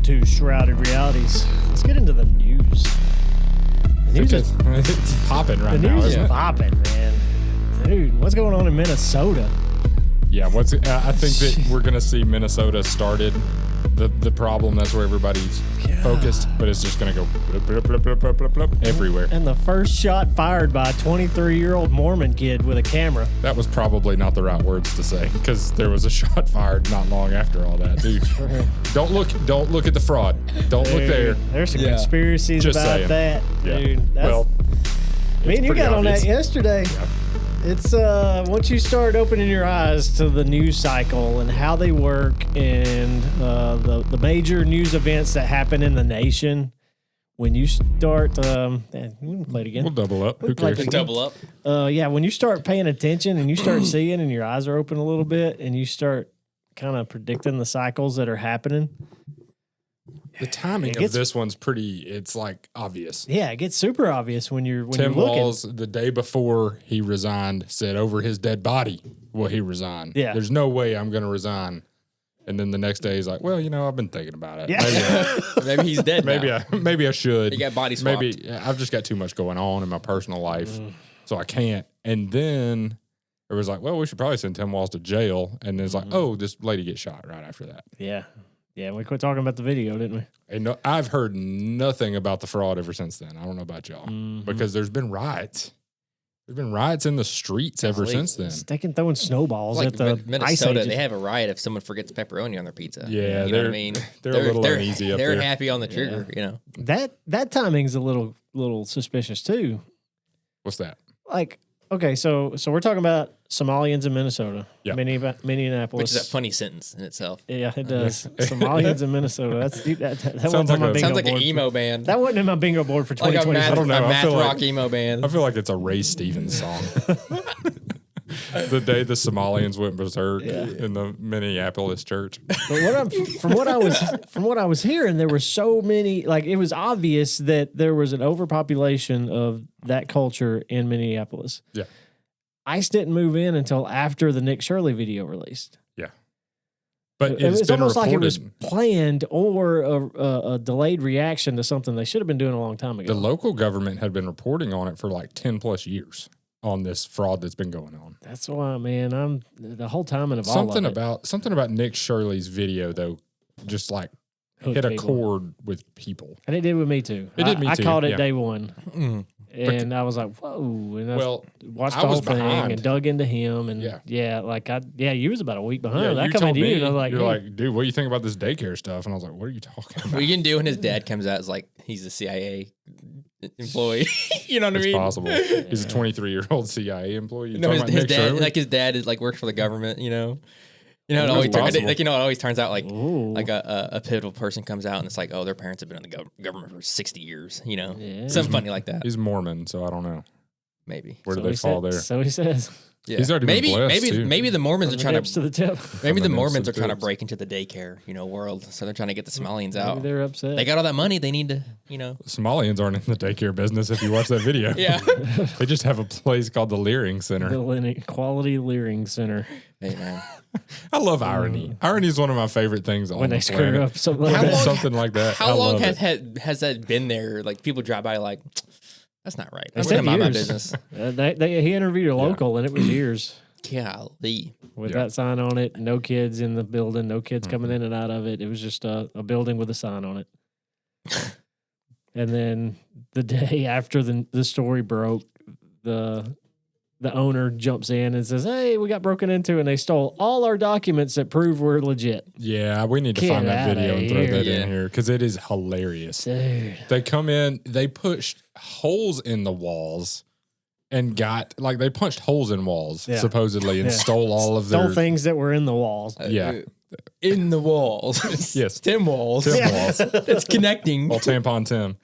to Shrouded Realities. Let's get into the news. The news is it's popping right the now. news Isn't is it? popping, man. Dude, what's going on in Minnesota? Yeah, I think that we're gonna see Minnesota started. The problem, that's where everybody's focused, but it's just gonna go blup, blup, blup, blup, blup, blup, everywhere. And the first shot fired by a 23-year-old Mormon kid with a camera. That was probably not the right words to say, because there was a shot fired not long after all that, dude. Don't look at the fraud. Don't look there. There's some conspiracies Just about saying. that, Yeah. dude. Well, me and you got obvious. on that yesterday. Yeah. It's once you start opening your eyes to the news cycle and how they work and the major news events that happen in the nation. When you start, we can play it again. We'll double up. Who play it cares? again. Double up. Yeah, when you start paying attention and you start seeing and your eyes are open a little bit and you start kind of predicting the cycles that are happening. The timing of this one's it's like obvious. Yeah, it gets super obvious when you're Tim looking. Walz, the day before he resigned, said over his dead body will he resign. Yeah. There's no way I'm going to resign. And then the next day he's like, well, I've been thinking about it. Yeah. Maybe he's dead now. Maybe I should. He got body swapped. Maybe I've just got too much going on in my personal life, so I can't. And then it was like, well, we should probably send Tim Walz to jail. And then it's like, oh, this lady gets shot right after that. Yeah. Yeah, we quit talking about the video, didn't we? And I've heard nothing about the fraud ever since then. I don't know about y'all, because there's been riots. There's been riots in the streets ever since then. Sticking throwing snowballs Like at the Minnesota, ice they ages. have a riot if someone forgets pepperoni on their pizza. Yeah, you know what I mean. they're a little uneasy up They're there. happy on the trigger. You know, That timing's a little suspicious too. What's that? Like, okay, so we're talking about Somalians in Minnesota, Yeah. Minneapolis. which is a funny sentence in itself. Yeah, it does. Somalians in Minnesota. That Sounds wasn't on my like bingo Sounds like an board email for- band. That wasn't in my bingo board for Like a 2020. math, I don't know. a I math feel like- rock emo band. I feel like it's a Ray Stevens song. The day the Somalians went berserk in the Minneapolis church. But from what I was hearing, there were so many. Like, it was obvious that there was an overpopulation of that culture in Minneapolis. Yeah. ICE didn't move in until after the Nick Shirley video released. Yeah. But It it's was been almost reported. like it was planned or a delayed reaction to something they should have been doing a long time ago. The local government had been reporting on it for like 10 plus years on this fraud that's been going on. That's why, man, I'm the whole timing of all of it. Something about Nick Shirley's video though, just like Hooked hit a people. chord with people. And it did with me too. It did me I too, caught it yeah. day one. And I was like, whoa. And I Well, watched I the was whole thing behind. and dug into him. And you was about a week behind. I come into you and I was like, you're hey. like, dude, what do you think about this daycare stuff? And I was like, what are you talking about? What you can do when his dad comes out is like he's a CIA employee. You know what I It's mean? possible. He's a 23-year-old CIA employee. You No, talking his, about his Nick dad, Shirley? like his dad, is like works for the government. You know how it That's always possible. it always turns out like Ooh. like a pivotal person comes out and it's like, oh, their parents have been in the government for 60 years. You know, Yeah. something funny like that. He's Mormon, so I don't know. Maybe. Where do So they he fall said- there? So he says. Yeah. He's already been blessed, too. maybe the Mormons are From the trying dips to the tip. maybe the From the Mormons dips are to trying to tips. break into the daycare world, so they're trying to get the Somalians out. Maybe they're upset. They got all that money, they need to Somalians aren't in the daycare business if you watch that video. Yeah. They just have a place called the Leering Center. the Quality Leering Center. Hey man. I love irony. Irony is one of my favorite things on When the they screw planet. up something like How that. long- Something like that. I How long love has that been there? Like people drive by like, that's not right. That's They not said my years. business. He interviewed a local and it was years. Golly. With Yeah. that sign on it, no kids in the building, no kids coming in and out of it. It was just a building with a sign on it. And then the day after the story broke, the owner jumps in and says, "Hey, we got broken into and they stole all our documents that prove we're legit." Yeah, we need to Get find that outta video and throw here. that Yeah. in here because it is hilarious. Dude. They come in, they pushed holes in the walls and they punched holes in walls Yeah. supposedly and Yeah. stole all of Stole their things that were in the walls. Yeah. In the walls. Yes. Tim walls. Tim walls. It's connecting. Well, tampon Tim.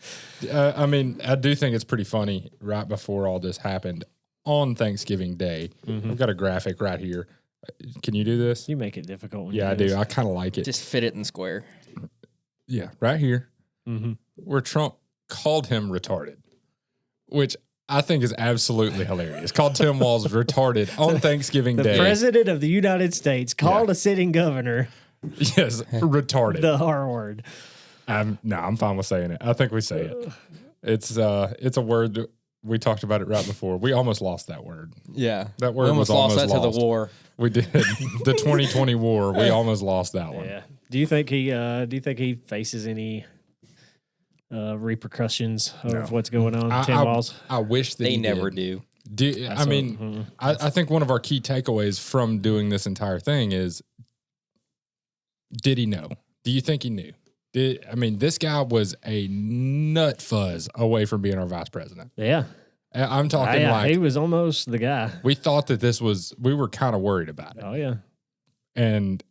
I mean, I do think it's pretty funny. Right before all this happened on Thanksgiving Day, I've got a graphic right here. Can you do this? You make it difficult. When Yeah, I you do. this. I kind of like it. Just fit it in square. Yeah, right here, Mm-hmm. where Trump called him retarded, which I think is absolutely hilarious. Called Tim Walz retarded on Thanksgiving The Day. president of the United States called a sitting governor Yes, retarded. the R word. I'm fine with saying it. I think we say it. It's a word that we talked about it right before. We almost lost that word. Yeah. That word We was almost lost that lost. to the war. We did. The 2020 war. We almost lost that one. Yeah. Do you think he faces any repercussions of what's going on? Tim Walz? I wish that They he never did. do. I think one of our key takeaways from doing this entire thing is, did he know? Do you think he knew? This guy was a nut fuzz away from being our vice president. Yeah. I'm talking he was almost the guy. We thought that we were kind of worried about it. Oh, yeah. And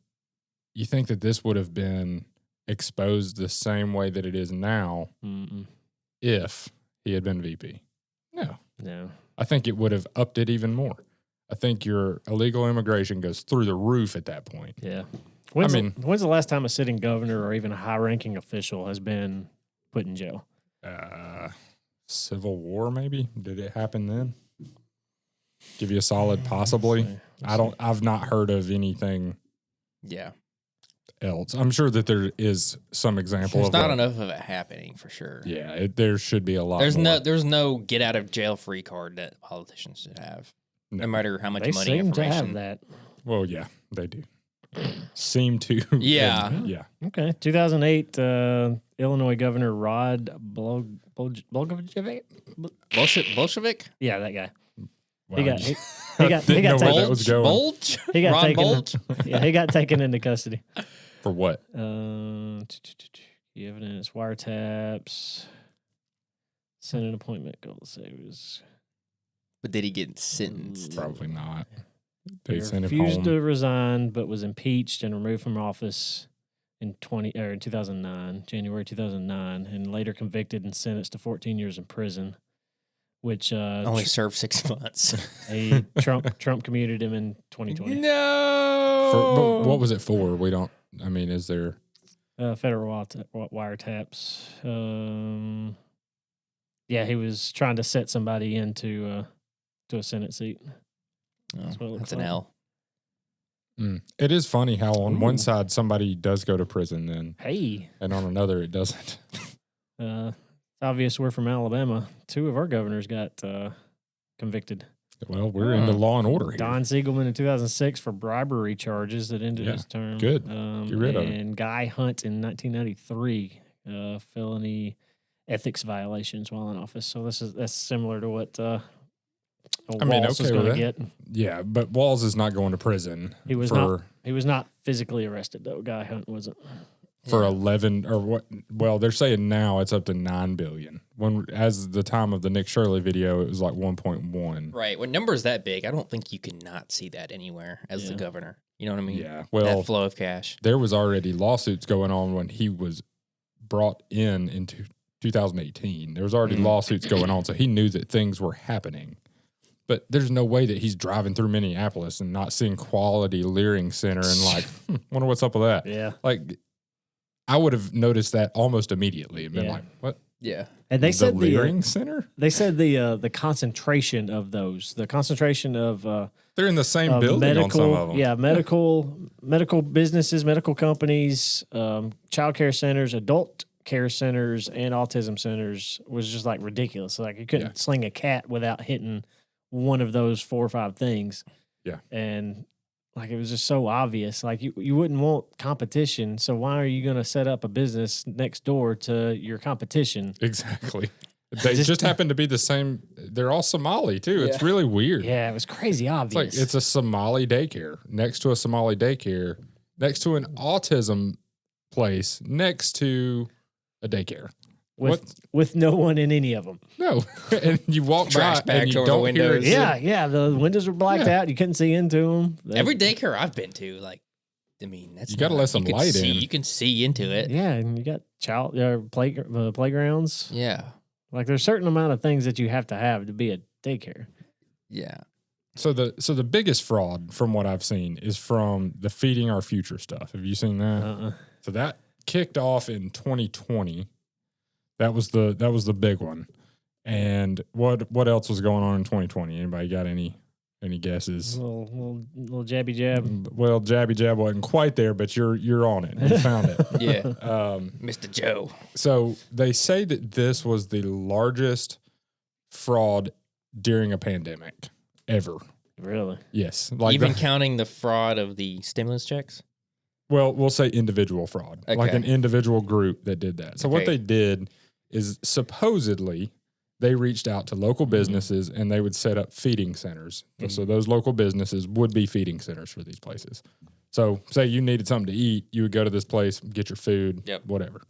you think that this would have been exposed the same way that it is now if he had been VP? No. I think it would have upped it even more. I think your illegal immigration goes through the roof at that point. Yeah. When's the last time a sitting governor or even a high-ranking official has been put in jail? Civil War, maybe? Did it happen then? Give you a solid possibly. I've not heard of anything else. I'm sure that there is some example There's not enough of it happening for sure. Yeah, there should be a lot more. There's no get out of jail free card that politicians should have. No matter how much they money seem to information. have that. Well, yeah, they do. Seem to. Yeah. Yeah. Okay. 2008, Illinois Governor Rod Blagojevich? Bolshevik? Yeah, that guy. Wow. He got Didn't know where taken. that was going. Bulge? He got Ron taken. Bulge? Yeah, he got taken into custody. For what? Key evidence, wiretaps, Senate appointment. Goal saves. But did he get sentenced? Probably not. He They sent him refused home. to resign, but was impeached and removed from office in 2009, January 2009, and later convicted and sentenced to 14 years in prison. Which only served 6 months. Trump commuted him in 2020. No. But what was it for? We don't. Is there Federal wiretaps? Yeah, he was trying to set somebody into to a Senate seat. That's an L. It is funny how on one side somebody does go to prison, and on another it doesn't. It's obvious we're from Alabama. 2 of our governors got convicted. Well, we're in the law and order here. Don Siegelman in 2006 for bribery charges that ended his term. Good. Get rid of it. And Guy Hunt in 1993, felony ethics violations while in office. So that's similar to what Walz is going to get. Yeah, but Walz is not going to prison. He was not physically arrested though. Guy Hunt wasn't. For 11 or what? Well, they're saying now it's up to $9 billion. When as the time of the Nick Shirley video, it was like 1.1. Right. When numbers that big, I don't think you can not see that anywhere as the governor. You know what I mean? Yeah. Well, that flow of cash. There was already lawsuits going on when he was brought into 2018. There was already lawsuits going on, so he knew that things were happening. But there's no way that he's driving through Minneapolis and not seeing Quality Leering Center and like, wonder what's up with that. Yeah. Like, I would have noticed that almost immediately and been like, what? Yeah. And they said Leering Center? They said the concentration of those, the concentration of they're in the same building on some of them. Yeah, medical businesses, medical companies, child care centers, adult care centers, and autism centers was just like ridiculous. Like you couldn't sling a cat without hitting one of those 4 or 5 things. Yeah. And like it was just so obvious. Like you wouldn't want competition. So why are you going to set up a business next door to your competition? Exactly. They just happen to be the same. They're all Somali too. It's really weird. Yeah, it was crazy obvious. It's like it's a Somali daycare next to a Somali daycare next to an autism place next to a daycare. With no one in any of them. No. And you walk by and you don't hear it. Yeah. The windows were blacked out. You couldn't see into them. Every daycare I've been to, like, I mean, that's you got to let some light in. You can see into it. Yeah, and you got playgrounds. Yeah. Like there's a certain amount of things that you have to be a daycare. Yeah. So the biggest fraud from what I've seen is from the Feeding Our Future stuff. Have you seen that? So that kicked off in 2020. That was the big one. And what else was going on in 2020? Anybody got any Any guesses? Little jabby jab. Well, jabby jab wasn't quite there, but you're on it. You found it. Yeah. Mr. Joe. So they say that this was the largest fraud during a pandemic ever. Really? Yes. Even counting the fraud of the stimulus checks? Well, we'll say individual fraud, like an individual group that did that. So what they did is supposedly they reached out to local businesses and they would set up feeding centers. So those local businesses would be feeding centers for these places. So say you needed something to eat, you would go to this place, get your food, whatever.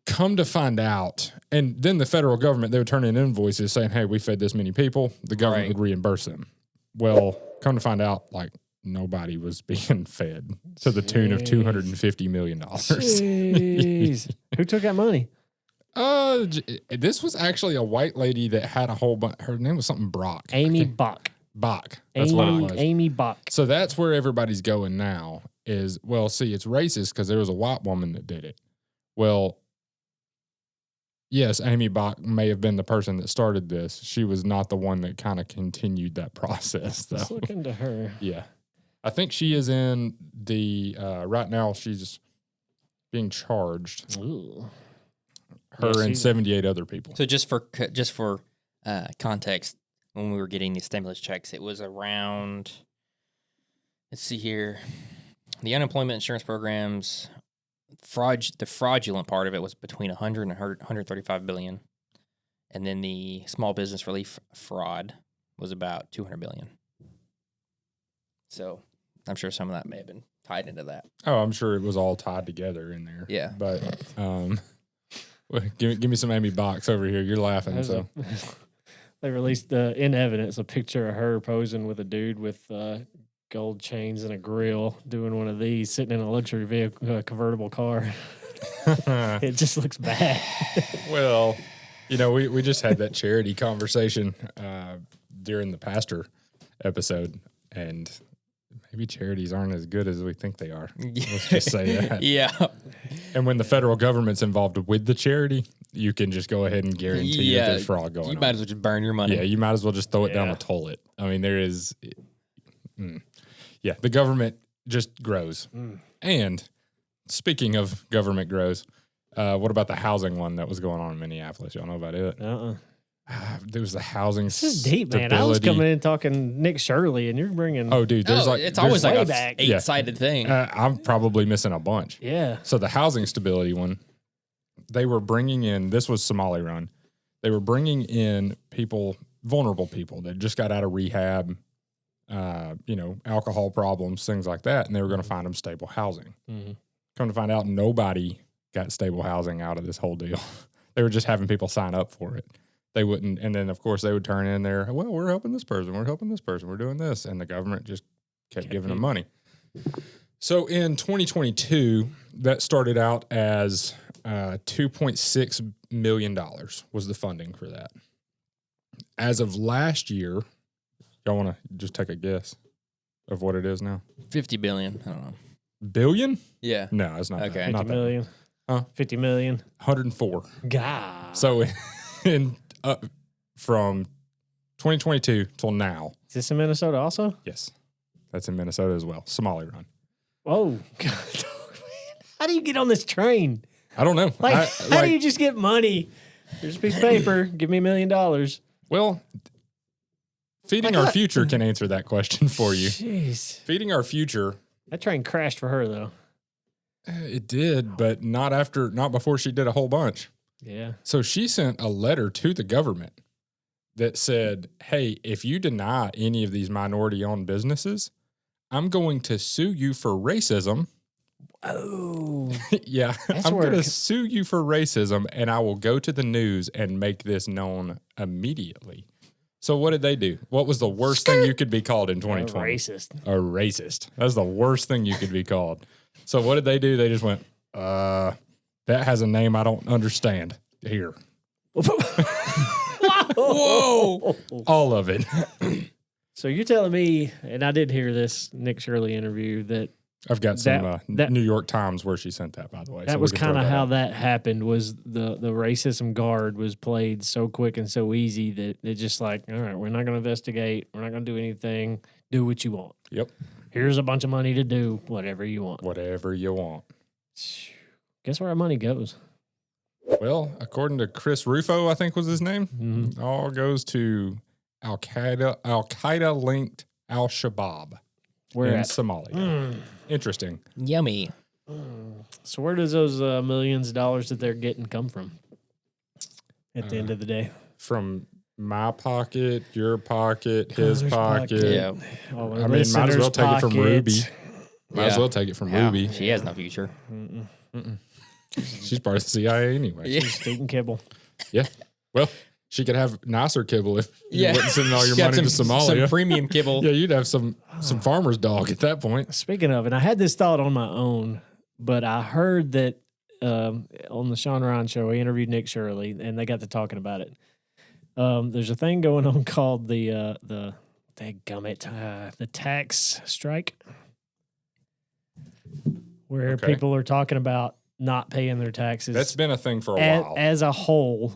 Come to find out, and then the federal government, they would turn in invoices saying, hey, we fed this many people. The government would reimburse them. Well, come to find out, like, nobody was being fed to the tune of $250 million. Jeez. Who took that money? This was actually a white lady that had a whole bunch. Her name was something Brock. Amy Bach. Bach. That's what it was. Amy Bach. So that's where everybody's going now is, well, see, it's racist because there was a white woman that did it. Well, yes, Amy Bach may have been the person that started this. She was not the one that kind of continued that process, though. Let's look into her. Yeah. I think she is in the, right now she's being charged. Ooh. Her and 78 other people. So just for context, when we were getting these stimulus checks, it was around, let's see here, the unemployment insurance programs, the fraudulent part of it was between 100 and 135 billion. And then the small business relief fraud was about 200 billion. So I'm sure some of that may have been tied into that. Oh, I'm sure it was all tied together in there. Yeah. But give me some Amy Box over here. You're laughing. So they released in evidence a picture of her posing with a dude with gold chains and a grill doing one of these, sitting in a luxury vehicle, convertible car. It just looks bad. Well, we just had that charity conversation during the pastor episode, and maybe charities aren't as good as we think they are. Let's just say that. Yeah. And when the federal government's involved with the charity, you can just go ahead and guarantee that there's fraud going on. You might as well just burn your money. Yeah, you might as well just throw it down the toilet. I mean, there is... Yeah, the government just grows. And speaking of government grows, what about the housing one that was going on in Minneapolis? Y'all know about it? There was the housing. This is deep, man. I was coming in talking Nick Shirley, and you're bringing. Oh, dude, it's always like a 8-sided thing. I'm probably missing a bunch. Yeah. So the housing stability one, they were bringing in. This was Somali run. They were bringing in people, vulnerable people that just got out of rehab. Alcohol problems, things like that, and they were going to find them stable housing. Come to find out, nobody got stable housing out of this whole deal. They were just having people sign up for it. They wouldn't, and then of course they would turn in there. Well, we're helping this person. We're helping this person. We're doing this, and the government just kept giving them money. So in 2022, that started out as $2.6 million was the funding for that. As of last year, y'all want to just take a guess of what it is now? 50 billion. I don't know. Billion? Yeah. No, it's not. Okay. 50 million. Huh? 50 million. 104. God. So from 2022 till now. Is this in Minnesota also? Yes. That's in Minnesota as well. Somali run. Oh, God. How do you get on this train? I don't know. How do you just get money? Here's a piece of paper. Give me $1 million. Well, Feeding Our Future can answer that question for you. Jeez. Feeding Our Future. That train crashed for her, though. It did, but not before she did a whole bunch. Yeah. So she sent a letter to the government that said, hey, if you deny any of these minority-owned businesses, I'm going to sue you for racism. Oh. Yeah. I'm going to sue you for racism, and I will go to the news and make this known immediately. So what did they do? What was the worst thing you could be called in 2020? A racist. A racist. That's the worst thing you could be called. So what did they do? They just went, that has a name I don't understand. Here. Whoa. All of it. So you're telling me, and I did hear this Nick Shirley interview, that I've got some New York Times where she sent that, by the way. That was kind of how that happened. Was the racism guard was played so quick and so easy that it's just like, all right, we're not going to investigate. We're not going to do anything. Do what you want. Yep. Here's a bunch of money to do whatever you want. Whatever you want. Guess where our money goes? Well, according to Chris Rufo, I think was his name, all goes to Al-Qaeda linked Al-Shabaab in Somalia. Interesting. Yummy. So where does those millions of dollars that they're getting come from at the end of the day? From my pocket, your pocket, his pocket. Yeah. I mean, might as well take it from Ruby. Might as well take it from Ruby. She has no future. She's part of the CIA anyway. Yeah. She's eating kibble. Yeah. Well, she could have nicer kibble if you wouldn't send all your money to Somalia. Some premium kibble. Yeah, you'd have some farmer's dog at that point. Speaking of, and I had this thought on my own, but I heard that on the Sean Ryan show, he interviewed Nick Shirley, and they got to talking about it. There's a thing going on called the tax strike, where people are talking about not paying their taxes. That's been a thing for a while. As a whole,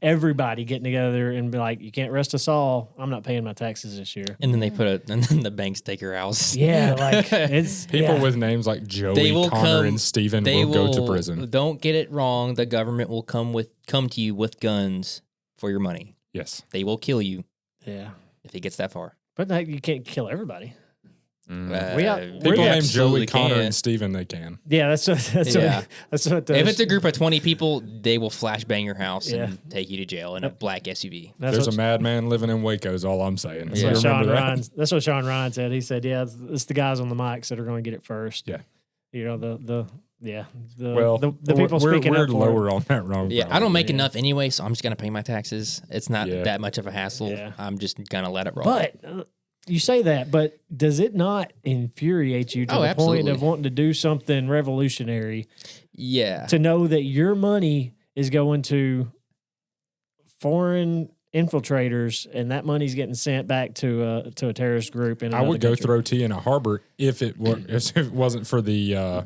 everybody getting together and be like, you can't arrest us all. I'm not paying my taxes this year. And then and then the banks take your house. Yeah, like it's people with names like Joey, Connor, and Steven will go to prison. Don't get it wrong. The government will come to you with guns for your money. Yes. They will kill you. Yeah. If it gets that far. But you can't kill everybody. People named Joey, Connor, and Steven, they can. Yeah, that's what. If it's a group of 20 people, they will flashbang your house and take you to jail in a black SUV. There's a madman living in Waco. Is all I'm saying. That's what Sean Ryan said. He said, "Yeah, it's the guys on the mics that are going to get it first." Yeah, you know the people speaking we're up lower on that wrong. Yeah, I don't make enough anyway, so I'm just going to pay my taxes. It's not that much of a hassle. Yeah. I'm just going to let it roll. But. You say that, but does it not infuriate you to the point of wanting to do something revolutionary? Yeah. To know that your money is going to foreign infiltrators and that money's getting sent back to a terrorist group in another country. Go throw tea in a harbor if it wasn't for the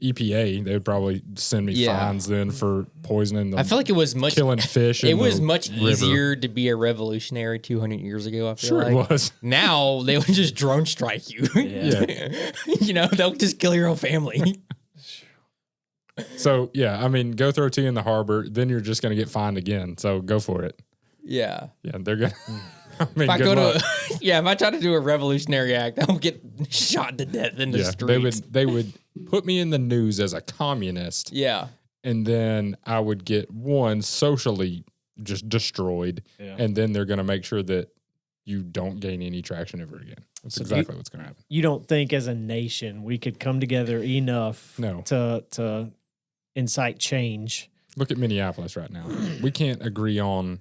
EPA. They would probably send me fines then for poisoning the. I feel like it was killing fish. It was much easier to be a revolutionary 200 years ago. I feel it was. Now they would just drone strike you. Yeah. They'll just kill your whole family. So I mean, go throw tea in the harbor, then you're just going to get fined again. So go for it. Yeah. Yeah, they're going. If I if I try to do a revolutionary act, I'll get shot to death in the streets. They would put me in the news as a communist. Yeah. And then I would get socially just destroyed. Yeah. And then they're going to make sure that you don't gain any traction ever again. That's exactly what's going to happen. You don't think as a nation we could come together enough to incite change? Look at Minneapolis right now. We can't agree on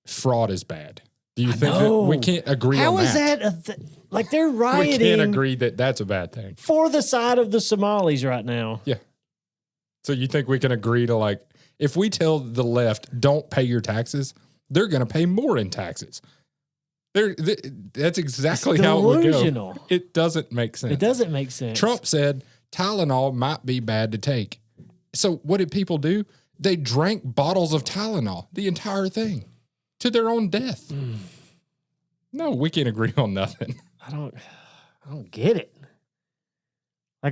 fraud is bad. Do you think that we can't agree on that? How is that? Like they're rioting. We can't agree that that's a bad thing. For the side of the Somalis right now. Yeah. So you think we can agree to if we tell the left, don't pay your taxes, they're going to pay more in taxes. That's exactly how it would go. It doesn't make sense. It doesn't make sense. Trump said Tylenol might be bad to take. So what did people do? They drank bottles of Tylenol, the entire thing. To their own death. No, we can't agree on nothing. I don't get it. I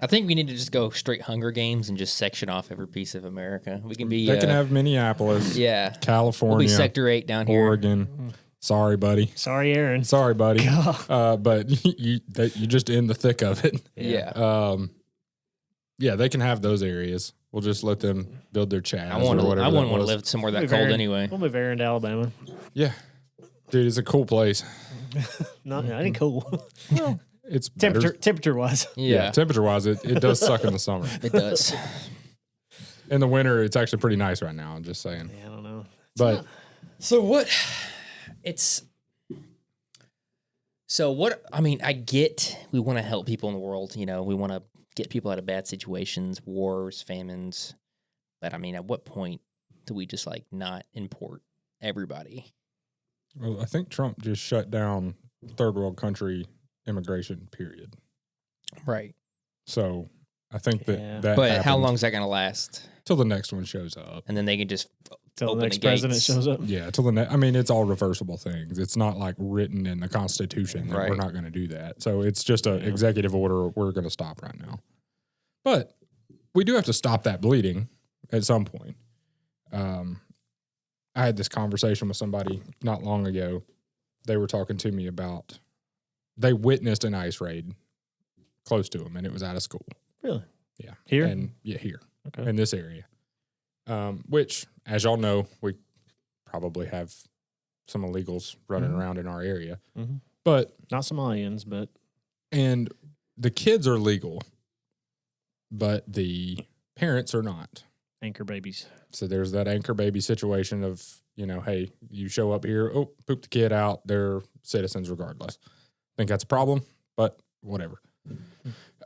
think we need to just go straight Hunger Games and just section off every piece of America. We can be. They can have Minneapolis. Yeah. California. We'll be Sector 8 down here. Oregon. Sorry, buddy. Sorry, Aaron. Sorry, buddy. But you just in the thick of it. Yeah. They can have those areas. We'll just let them build their chats. I wouldn't want to live somewhere that cold anyway. We'll move Aaron to Alabama. Yeah. Dude, it's a cool place. Not ain't cool. Well, it's temperature wise. Yeah, temperature wise, it does suck in the summer. It does. In the winter, it's actually pretty nice right now. I'm just saying. Yeah, I don't know. I get we want to help people in the world. We want to get people out of bad situations, wars, famines. But at what point do we just not import everybody? Well, I think Trump just shut down third world country immigration, period. Right. So I think that But how happened long is that going to last? till the next one shows up. And then they can just Till open the next the gates. president shows up. Yeah, till the next. I mean, it's all reversible things. It's not like written in the Constitution that we're Right. not going to do that. So it's just an executive order. We're going to stop right now. But we do have to stop that bleeding at some point. I had this conversation with somebody not long ago. They were talking to me about they witnessed an ICE raid close to them, and it was out of school. Really? Yeah. Here? Here. Okay. In this area. Which, as y'all know, we probably have some illegals running around in our area. Mm-hmm. But not Somalians, but and the kids are legal, but the parents are not. Anchor babies. So there's that anchor baby situation of, hey, you show up here, poop the kid out, they're citizens regardless. I think that's a problem, but whatever.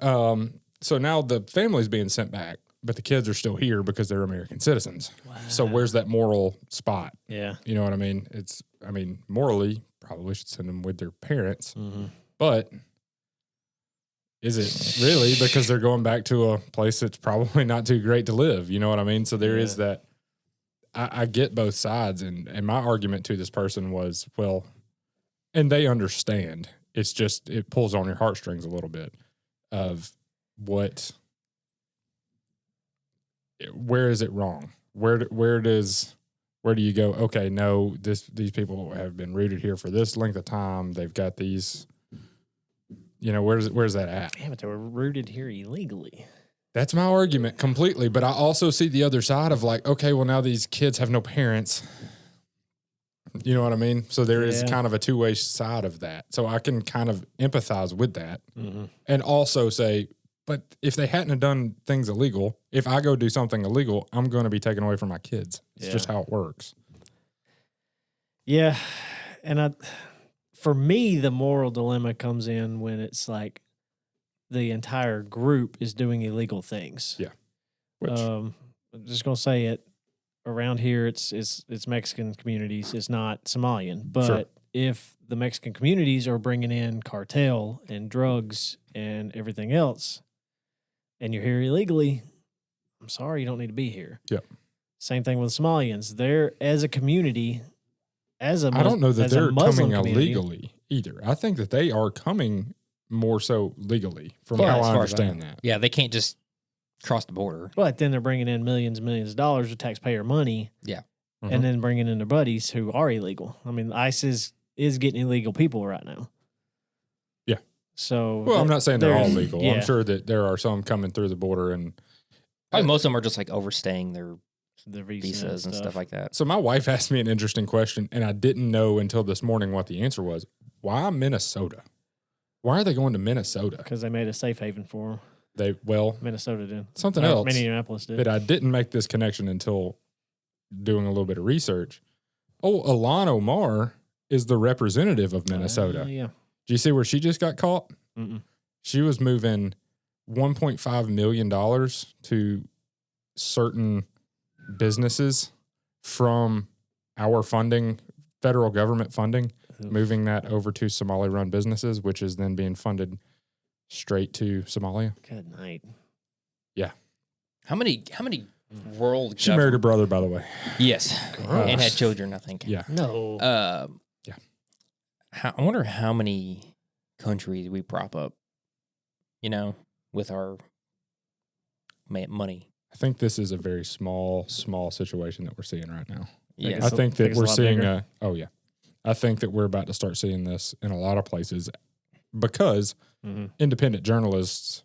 So now the family's being sent back, but the kids are still here because they're American citizens. Wow. So where's that moral spot? Yeah. You know what I mean? Morally, probably should send them with their parents, but is it really because they're going back to a place that's probably not too great to live? You know what I mean? So there is that. I get both sides, and my argument to this person was, well, and they understand. It's just, it pulls on your heartstrings a little bit of where is it wrong? Where do you go, okay, no, these people have been rooted here for this length of time. They've got these, where's that at? Yeah, but they were rooted here illegally. That's my argument completely. But I also see the other side of like, okay, well, now these kids have no parents. You know what I mean? So there is kind of a two-way side of that. So I can kind of empathize with that and also say, but if they hadn't have done things illegal, if I go do something illegal, I'm going to be taken away from my kids. It's just how it works. Yeah. And for me, the moral dilemma comes in when it's like the entire group is doing illegal things. Yeah. I'm just going to say it. Around here, it's Mexican communities. It's not Somalian. But if the Mexican communities are bringing in cartel and drugs and everything else, and you're here illegally, I'm sorry, you don't need to be here. Yep. Same thing with Somalians. They're, as a community, I don't know that they're coming illegally either. I think that they are coming more so legally from how I understand that. Yeah, they can't just cross the border. But then they're bringing in millions and millions of dollars of taxpayer money. Yeah. And then bringing in their buddies who are illegal. I mean, ICE is getting illegal people right now. Yeah. So, well, I'm not saying they're all legal. Yeah. I'm sure that there are some coming through the border, and most of them are just like overstaying their visas and stuff like that. So my wife asked me an interesting question, and I didn't know until this morning what the answer was. Why Minnesota? Why are they going to Minnesota? Because they made a safe haven for them. Minnesota did. Something else Minneapolis did. that I didn't make this connection until doing a little bit of research. Oh, Ilhan Omar is the representative of Minnesota. Yeah. Do you see where she just got caught? Mm-mm. She was moving $1.5 million to certain businesses from our funding, federal government funding, moving that over to Somali-run businesses, which is then being funded straight to Somalia. Good night. Yeah. How many world? She married her brother, by the way. Yes, and had children, I think. Yeah. No. Yeah. I wonder how many countries we prop up, with our money. I think this is a very small situation that we're seeing right now. Yeah. I think that we're seeing I think that we're about to start seeing this in a lot of places because independent journalists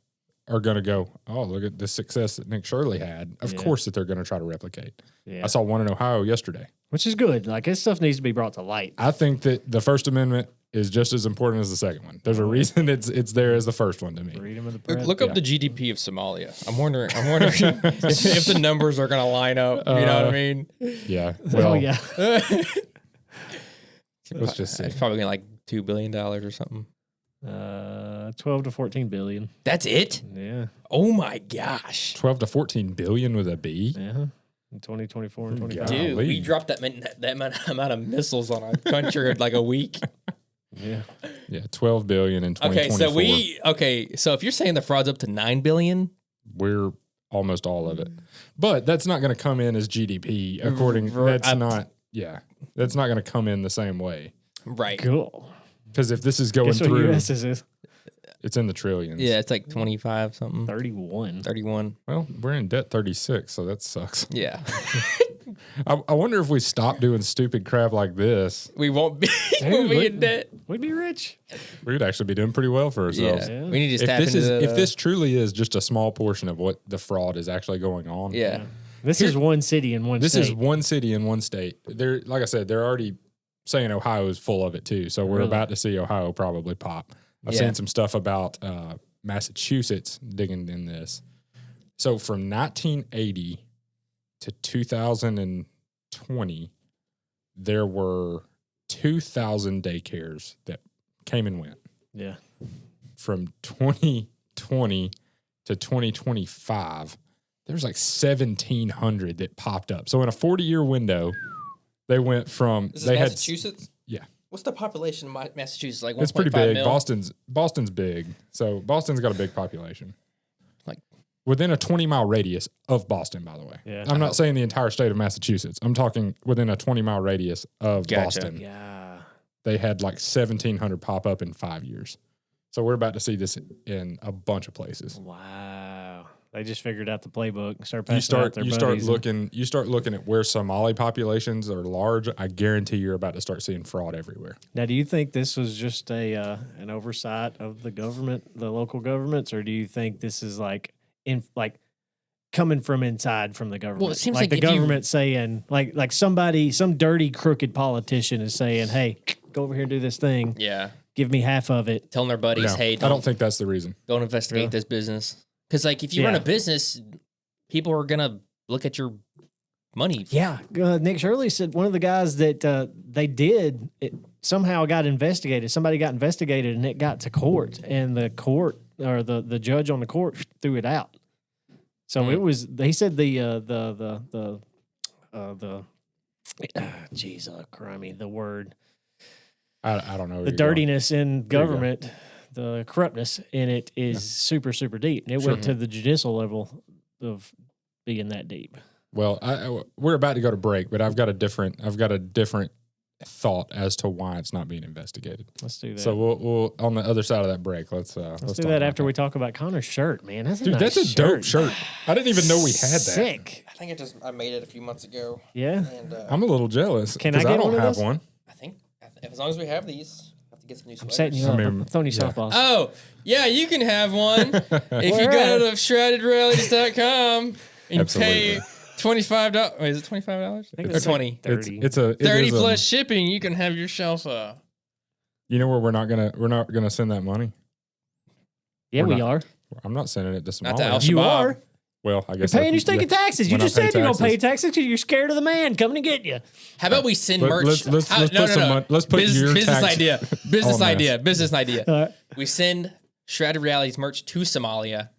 are going to go, oh, look at the success that Nick Shirley had. Of course that they're going to try to replicate. Yeah. I saw one in Ohio yesterday. Which is good. Like, this stuff needs to be brought to light. I think that the First Amendment is just as important as the second one. There's a reason it's there as the first one to me. Freedom of the press. Look up the GDP of Somalia. I'm wondering if the numbers are going to line up. You know what I mean? Yeah. Well, yeah. Let's just see. It's probably like $2 billion or something. 12 to 14 billion. That's it? Yeah. Oh my gosh. 12 to 14 billion with a B? Yeah. In 2024 and 25. Dude, we dropped that amount of missiles on our country in like a week. Yeah, 12 billion in 2024. So if you're saying the fraud's up to 9 billion, we're almost all of it. But that's not going to come in as GDP that's not going to come in the same way. Right. Cool. Because if this is going Guess through, what US is? it's in the trillions. Yeah, it's like 25 something. 31. Well, we're in debt 36, so that sucks. Yeah. I wonder if we stop doing stupid crap like this, We won't be, we'll be in debt. We'd be rich. we'd actually be doing pretty well for ourselves. Yeah. We need to tap If this into if this truly is just a small portion of what the fraud is actually going on, Yeah. This is one city in one this state. is one city in one state. They're like I said, they're already saying Ohio is full of it too. So we're about to see Ohio probably pop. I've seen some stuff about Massachusetts digging in this. So from 1980 to 2020, there were 2,000 daycares that came and went. Yeah. From 2020 to 2025, there's like 1,700 that popped up. So in a 40-year window, they went from This is Massachusetts? Yeah. What's the population of Massachusetts? Like 1.5 It's pretty big. mil? Boston's big. So Boston's got a big population. Like within a 20-mile radius of Boston, by the way. Yeah. I'm not saying the entire state of Massachusetts. I'm talking within a 20-mile radius of Boston. Yeah. They had like 1,700 pop up in 5 years. So we're about to see this in a bunch of places. Wow. They just figured out the playbook and start You passing out their start buddies. looking at where Somali populations are large. I guarantee you're about to start seeing fraud everywhere. Now, do you think this was just an oversight of the government, the local governments, or do you think this is like coming from inside from the government? Well, it seems like like the if you- government saying, like somebody, some dirty, crooked politician is saying, "Hey, go over here and do this thing. Yeah. Give me half of it." Telling their buddies, No, hey, I don't think that's the reason. don't investigate this business. Because like if you run a business, people are gonna look at your money. Yeah, Nick Shirley said one of the guys that they did it somehow got investigated. Somebody got investigated, and it got to court, and the court or the judge on the court threw it out. So it was. He said crimey, the word. I don't know. The dirtiness in government, the corruptness in it is super, super deep. And it went to the judicial level of being that deep. Well, we're about to go to break, but I've got a different thought as to why it's not being investigated. Let's do that. So we'll on the other side of that break. Let's do that after we talk about Connor's shirt, man. That's a nice that's a dope shirt. I didn't even know we had that. Sick. I think I made it a few months ago. Yeah. And I'm a little jealous. Can I get I don't one of have those? one. I think as long as we have these, I have to get some new I'm sweaters. setting you up. I'm throwing you softballs. Oh, yeah, you can have one if you go to shroudedrealities.com and pay $25. Wait, is it $25? I think Or 20? 30. It's a 30 plus shipping. You can have yourself a. You know where we're not gonna send that money. Yeah, we not. are. I'm not sending it to Not to Somalia. Al You Shabaab. are. Well, I guess Paying your stinking taxes. You When I just pay said you're going to pay taxes. taxes because you're scared of the man coming to get you. How about we send merch? Let's put your business tax idea. Business on idea. Business idea. All right. We send Shrouded Realities merch to Somalia,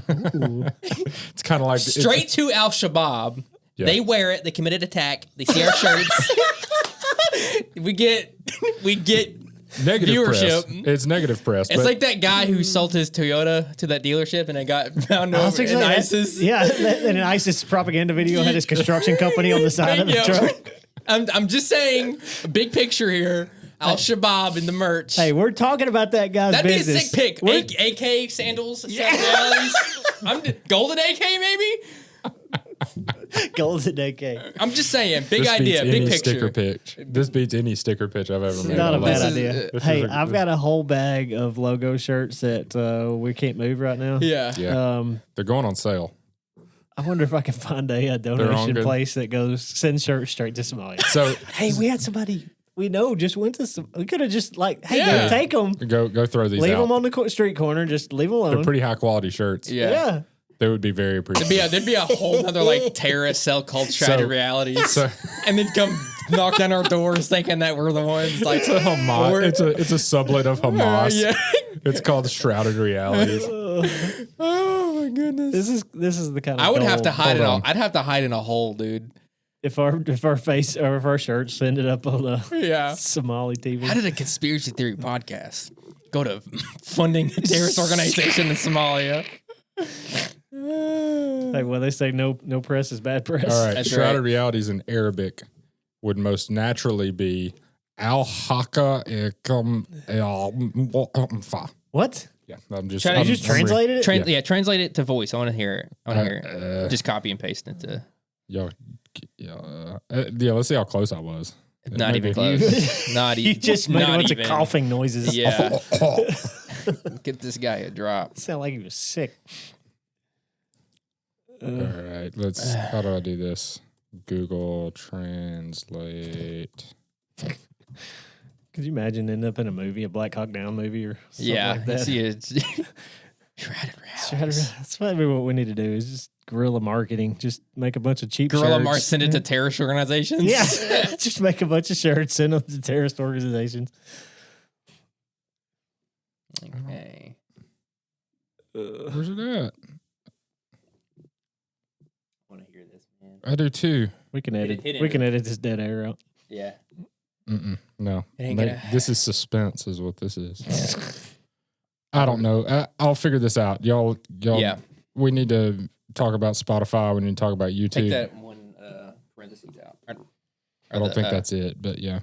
It's kind of like straight to Al Shabaab. Yeah. They wear it. They commit an attack. They see our shirts. we get negative viewership. press. It's negative press. It's like that guy who sold his Toyota to that dealership and it got found over in ISIS. Yeah, and an ISIS propaganda video had his construction company on the side of the truck. I'm just saying, big picture here. Al Shabaab in the merch. Hey, we're talking about that guy's That'd business. be a sick pick. AK sandals, Realities. Golden AK maybe. Golden AK. I'm just saying, big this idea, beats big any picture. Sticker pitch. This beats any sticker pitch I've ever made. Not a bad This is- idea. Hey, I've got a whole bag of logo shirts that we can't move right now. Yeah. Yeah, they're going on sale. I wonder if I can find a donation good. place that goes send shirts straight to Somalia. So Hey, we had somebody we know just went to some. We could have just like, hey, Yeah. go take them, go throw these leave out. them on the street corner, just leave them alone. They're pretty high quality shirts. Yeah. They would be very appreciated. There'd be a whole other like terrorist cell called Shrouded Realities. So And they'd come knock down our doors thinking that we're the ones. Like, it's a Hamas. It's a sublet of Hamas. yeah. It's called Shrouded Realities. Oh my goodness. This is the kind of I would have to gold. hide Hold on. I'd have to hide in a hole, dude. if our face or if our shirts ended up on the Somali TV. How did a conspiracy theory podcast go to funding a terrorist organization in Somalia? Like, well, they say no press is bad press. All right, That's Shrouded right. Realities in Arabic would most naturally be al-haka fa. What? Yeah, I'm just. You just translated it? Translate it to voice. I want to hear it. I want to hear it. Just copy and paste it to. Yeah, let's see how close I was. Not even close. Not even. You just made a bunch of coughing noises. Yeah. Get this guy a drop. Sound like he was sick. All right, let's. How do I do this? Google Translate. Could you imagine ending up in a movie, a Black Hawk Down movie or something like that? See it. Shrouded Realities. That's probably what we need to do is just guerrilla marketing. Just make a bunch of cheap Guerrilla shirts. send it to terrorist organizations. Yeah. Just make a bunch of shirts, send them to terrorist organizations. Okay. Where's it at? I want to hear this, man. I do too. We can edit. Hit it. We can edit this dead air out. Yeah. No, It ain't gonna- this is suspense, is what this is. I don't know. I'll figure this out, y'all. Yeah. We need to talk about Spotify. We need to talk about YouTube. Take that one parentheses out. I don't think that's it, but yeah,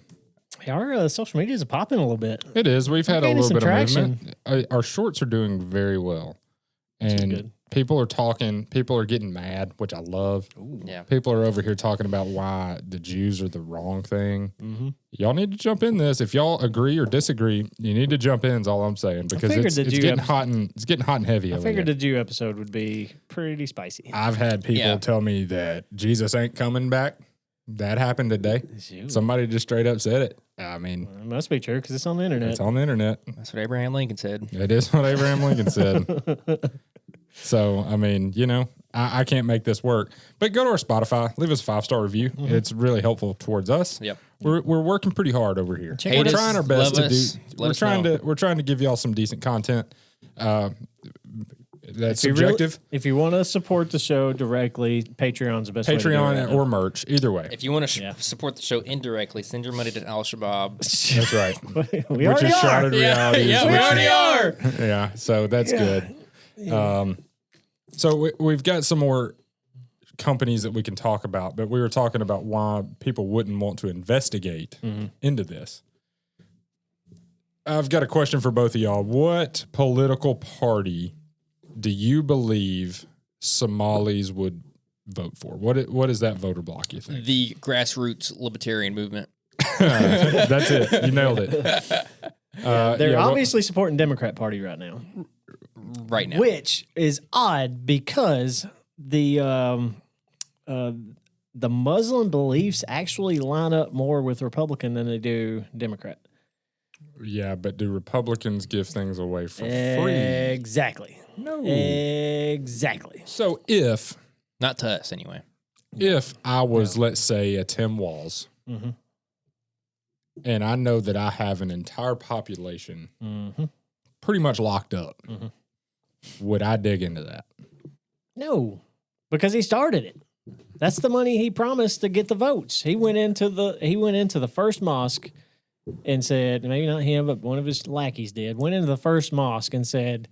Our social media is popping a little bit. it is. We've had a gaining little some bit traction. of movement. Our shorts are doing very well, Which is and good. people are talking. People are getting mad, which I love. Yeah. People are over here talking about why the Jews are the wrong thing. Mm-hmm. Y'all need to jump in this. If y'all agree or disagree, you need to jump in. Is all I'm saying, because figured it's the Jew getting hot and heavy. I over figured here. the Jew episode would be pretty spicy. I've had people tell me that Jesus ain't coming back. That happened today. Jew. Somebody just straight up said it. I mean, It must be true because it's on the internet. it's on the internet. That's what Abraham Lincoln said. It is what Abraham Lincoln said. So, I mean, I can't make this work. But go to our Spotify, leave us a 5-star review. Mm-hmm. It's really helpful towards us. Yep. We're working pretty hard over here. Check We're it out. trying our best Love to us. do. Let us We're trying to give y'all some decent content. That's If you really- subjective. if you want to support the show directly, Patreon's the best way to do it Patreon right now. or merch, either way. If you want to Yeah. support the show indirectly, send your money to Al Shabaab. That's right. we Which already is are. Shrouded Realities. yeah, we which already is- are. Yeah, so that's good. So we've got some more companies that we can talk about, but we were talking about why people wouldn't want to investigate into this. I've got a question for both of y'all. What political party do you believe Somalis would vote for? What is that voter block, you think? The grassroots libertarian movement. That's it. You nailed it. They're obviously supporting Democrat Party right now, Right now. which is odd because the Muslim beliefs actually line up more with Republican than they do Democrat. Yeah, but do Republicans give things away for free? Exactly. No. Exactly. So if Not to us, anyway. I was, let's say, a Tim Walls, and I know that I have an entire population pretty much locked up, would I dig into that? No, because he started it. That's the money he promised to get the votes. He went into the first mosque and said, maybe not him, but one of his lackeys did, went into the first mosque and said,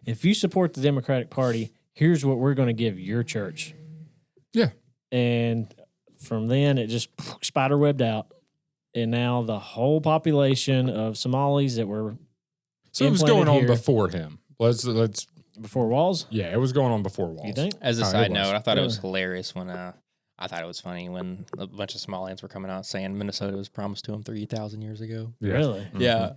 if you support the Democratic Party, here's what we're going to give your church. Yeah. And from then it just spiderwebbed out. And now the whole population of Somalis that were So it was going on here. before him. Let's before Walls, yeah, it was going on before Walls. you think? As a Oh, it side was. note, I thought it was Really? hilarious when I thought it was funny when a bunch of Somalians were coming out saying Minnesota was promised to them 3,000 years ago. Yeah. Really? Yeah.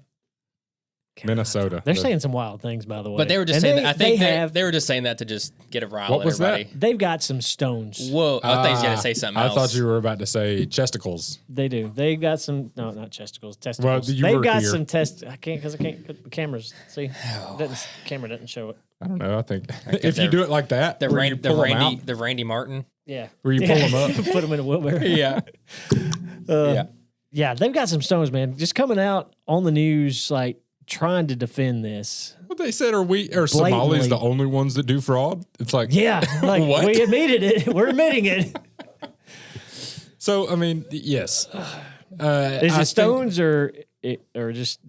Minnesota. They're The- saying some wild things, by the way. But they were just And saying that. I think have. they were just saying that to just get a rile What at was that? everybody. They've got some stones. Whoa. I thought you were going to say something I else. thought you were about to say chesticles. They do. They got some. No, not chesticles. Testicles. Well, you They've work got here. some I can't because I can't. The cameras. See, camera doesn't show it. I don't know. I think if you they're- do it like that, the, where you pull 'em out, the Randy Martin. Yeah. where you pull them up. Put them in a wheelbarrow. Yeah. Yeah. Yeah, they've got some stones, man. Just coming out on the news, like trying to defend this. What they said, are Blatantly. Somalis the only ones that do fraud? It's like, Yeah, like What? we admitted it. We're admitting it. So, I mean, yes. Is it stones or just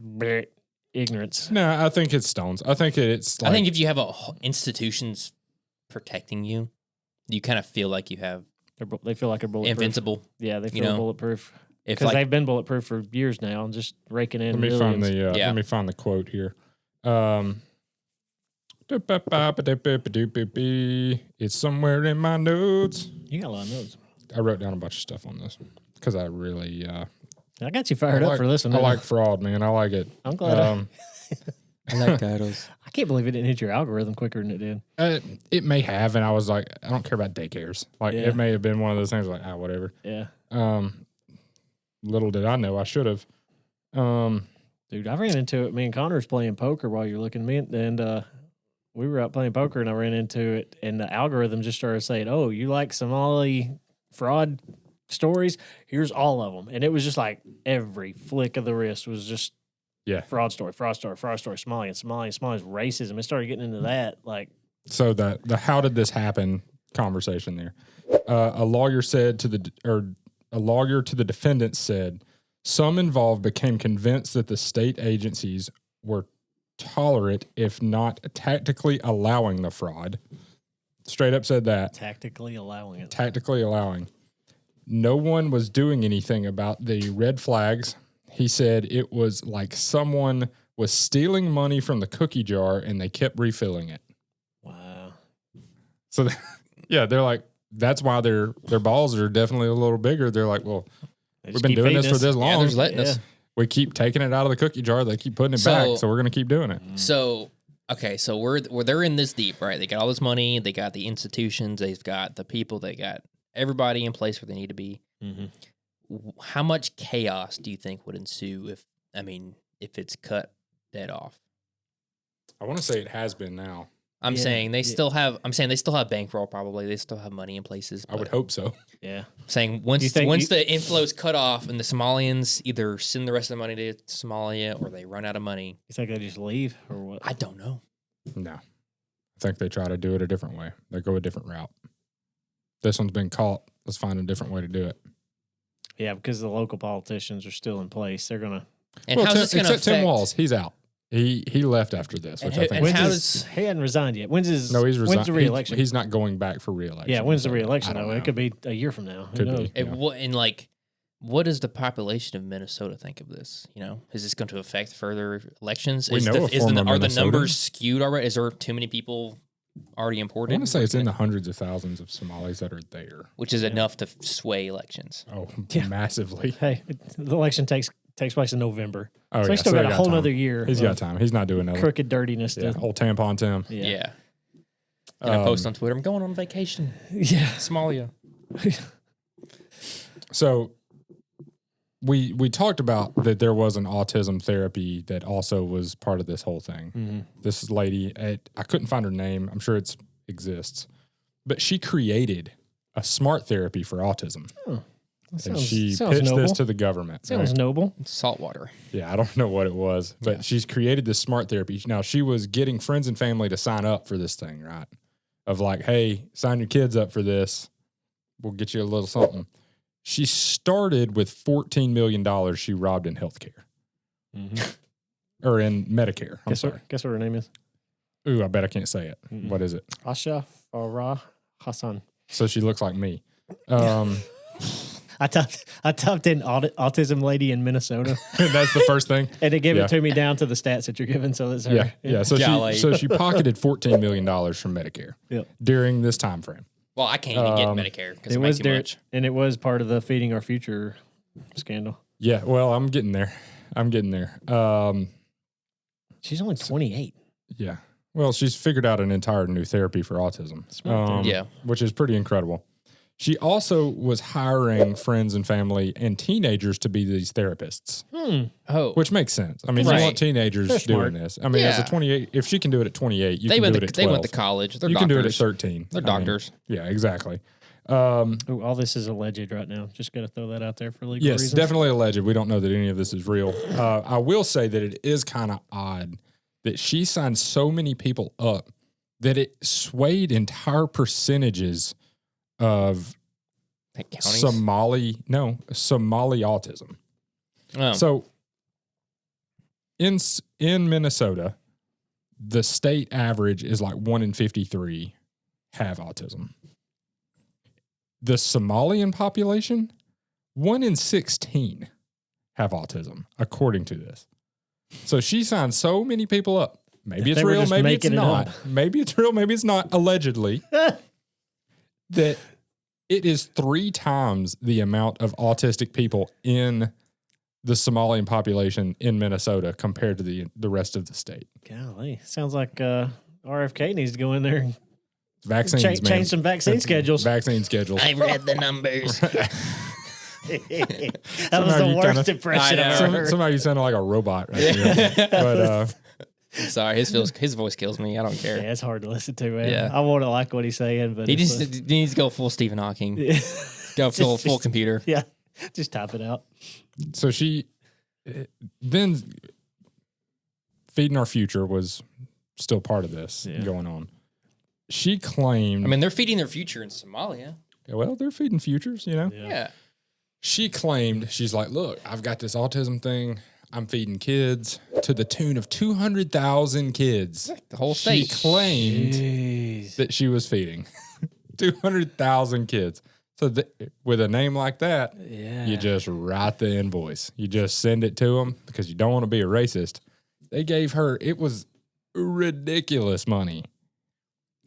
ignorance? No, I think it's stones. I think it's like, I think if you have institutions protecting you, you kind of feel like you have they feel like they're bulletproof. Invincible. Yeah, they feel bulletproof. Because they've been bulletproof for years now and just raking in let millions. me find the quote here. It's somewhere in my notes. You got a lot of notes. I wrote down a bunch of stuff on this because I really I got you fired up for this one. I like fraud, man. I like it. I'm glad. I like titles. I can't believe it didn't hit your algorithm quicker than it did. It may have, and I was like, I don't care about daycares. Like, it may have been one of those things like, whatever. Yeah. Little did I know I should have. Dude, I ran into it. Me and Connor was playing poker while you're looking at me, and we were out playing poker, and I ran into it, and the algorithm just started saying, "Oh, you like Somali fraud stories? Here's all of them." And it was just like every flick of the wrist was just fraud story, Somali, racism. It started getting into that. Like, so the how did this happen conversation there. A lawyer to the defendant said, some involved became convinced that the state agencies were tolerant, if not tactically allowing the fraud. Straight up said that. Tactically allowing it. Tactically allowing. No one was doing anything about the red flags. He said it was like someone was stealing money from the cookie jar and they kept refilling it. Wow. So, they're like, that's why their balls are definitely a little bigger. They're like, well, we've been doing this for this long. Yeah, they're just letting us. We keep taking it out of the cookie jar. They keep putting it back, so we're going to keep doing it. So, okay, so they're in this deep, right? They got all this money. They got the institutions. They've got the people. They got everybody in place where they need to be. Mm-hmm. How much chaos do you think would ensue if it's cut dead off? I want to say it has been now. I'm saying they still have bankroll probably. They still have money in places. I would hope so. Yeah. I'm saying once the inflow's cut off and the Somalians either send the rest of the money to Somalia or they run out of money. You think they just leave or what? I don't know. No. I think they try to do it a different way. They go a different route. This one's been caught. Let's find a different way to do it. Yeah, because the local politicians are still in place. They're going to... And how's this going to affect... Tim Walz, he's out. He left after this, which I think he hadn't resigned yet. He's resigned. When's the re-election? He's not going back for re-election. Yeah, when's the re-election though? It could be a year from now. Who knows? What does the population of Minnesota think of this? Is this going to affect further elections? Are the numbers skewed already? Is there too many people already imported? I want to say it's in the hundreds of thousands of Somalis that are there, which is enough to sway elections. Oh, massively! Hey, the election takes place in November. Oh, so he's still got a whole other year. He's got time. He's not doing that. Crooked dirtiness. Yeah, whole tampon Tim. Yeah. And I post on Twitter, I'm going on vacation. Yeah. Somalia. So we talked about that there was an autism therapy that also was part of this whole thing. Mm-hmm. This lady, I couldn't find her name. I'm sure it exists. But she created a smart therapy for autism. Oh. And she pitched this to the government. Sounds noble. Saltwater. Yeah, I don't know what it was, but she's created this smart therapy. Now, she was getting friends and family to sign up for this thing, right? Of like, hey, sign your kids up for this. We'll get you a little something. She started with $14 million she robbed in healthcare. Mm-hmm. Or in Medicare. Guess what her name is? Ooh, I bet I can't say it. Mm-mm. What is it? Asha Farah Hassan. So she looks like me. I typed in autism lady in Minnesota. That's the first thing. And it gave it to me down to the stats that you're giving. So that's her. Yeah. So she pocketed $14 million from Medicare during this time frame. Well, I can't even get Medicare because it makes too much. And it was part of the Feeding Our Future scandal. Yeah. Well, I'm getting there. She's only 28. Yeah. Well, she's figured out an entire new therapy for autism. Which is pretty incredible. She also was hiring friends and family and teenagers to be these therapists. Which makes sense. I mean, you want teenagers doing this. I mean, as a 28, if she can do it at 28, you can do it at 12. They went to college. They're you doctors. can do it at 13. They're doctors. Yeah, exactly. All this is alleged right now. Just got to throw that out there for legal reasons. Yes, definitely alleged. We don't know that any of this is real. I will say that it is kind of odd that she signed so many people up that it swayed entire percentages of Somali autism. Oh. So in Minnesota, the state average is like 1 in 53 have autism. The Somalian population, 1 in 16 have autism, according to this. So she signed so many people up. Maybe it's real, maybe it's not. Maybe it's real, maybe it's not, allegedly. That it is 3 times the amount of autistic people in the Somalian population in Minnesota compared to the rest of the state. Golly, sounds like RFK needs to go in there and change some vaccine schedules. Vaccine schedules. I read the numbers. That was the worst impression I've ever heard. Somehow you sounded like a robot right there. But sorry, his voice kills me. I don't care. Yeah, it's hard to listen to, man. Yeah. I want to like what he's saying, but he needs to go full Stephen Hawking. Go full computer. Yeah, just type it out. So she then Feeding Our Future was still part of this going on. She claimed... I mean, they're feeding their future in Somalia. Well, they're feeding futures, you know? Yeah. She claimed, she's like, look, I've got this autism thing. I'm feeding kids to the tune of 200,000 kids. The whole state. She claimed that she was feeding 200,000 kids. So with a name like that, you just write the invoice. You just send it to them because you don't want to be a racist. They gave her, it was ridiculous money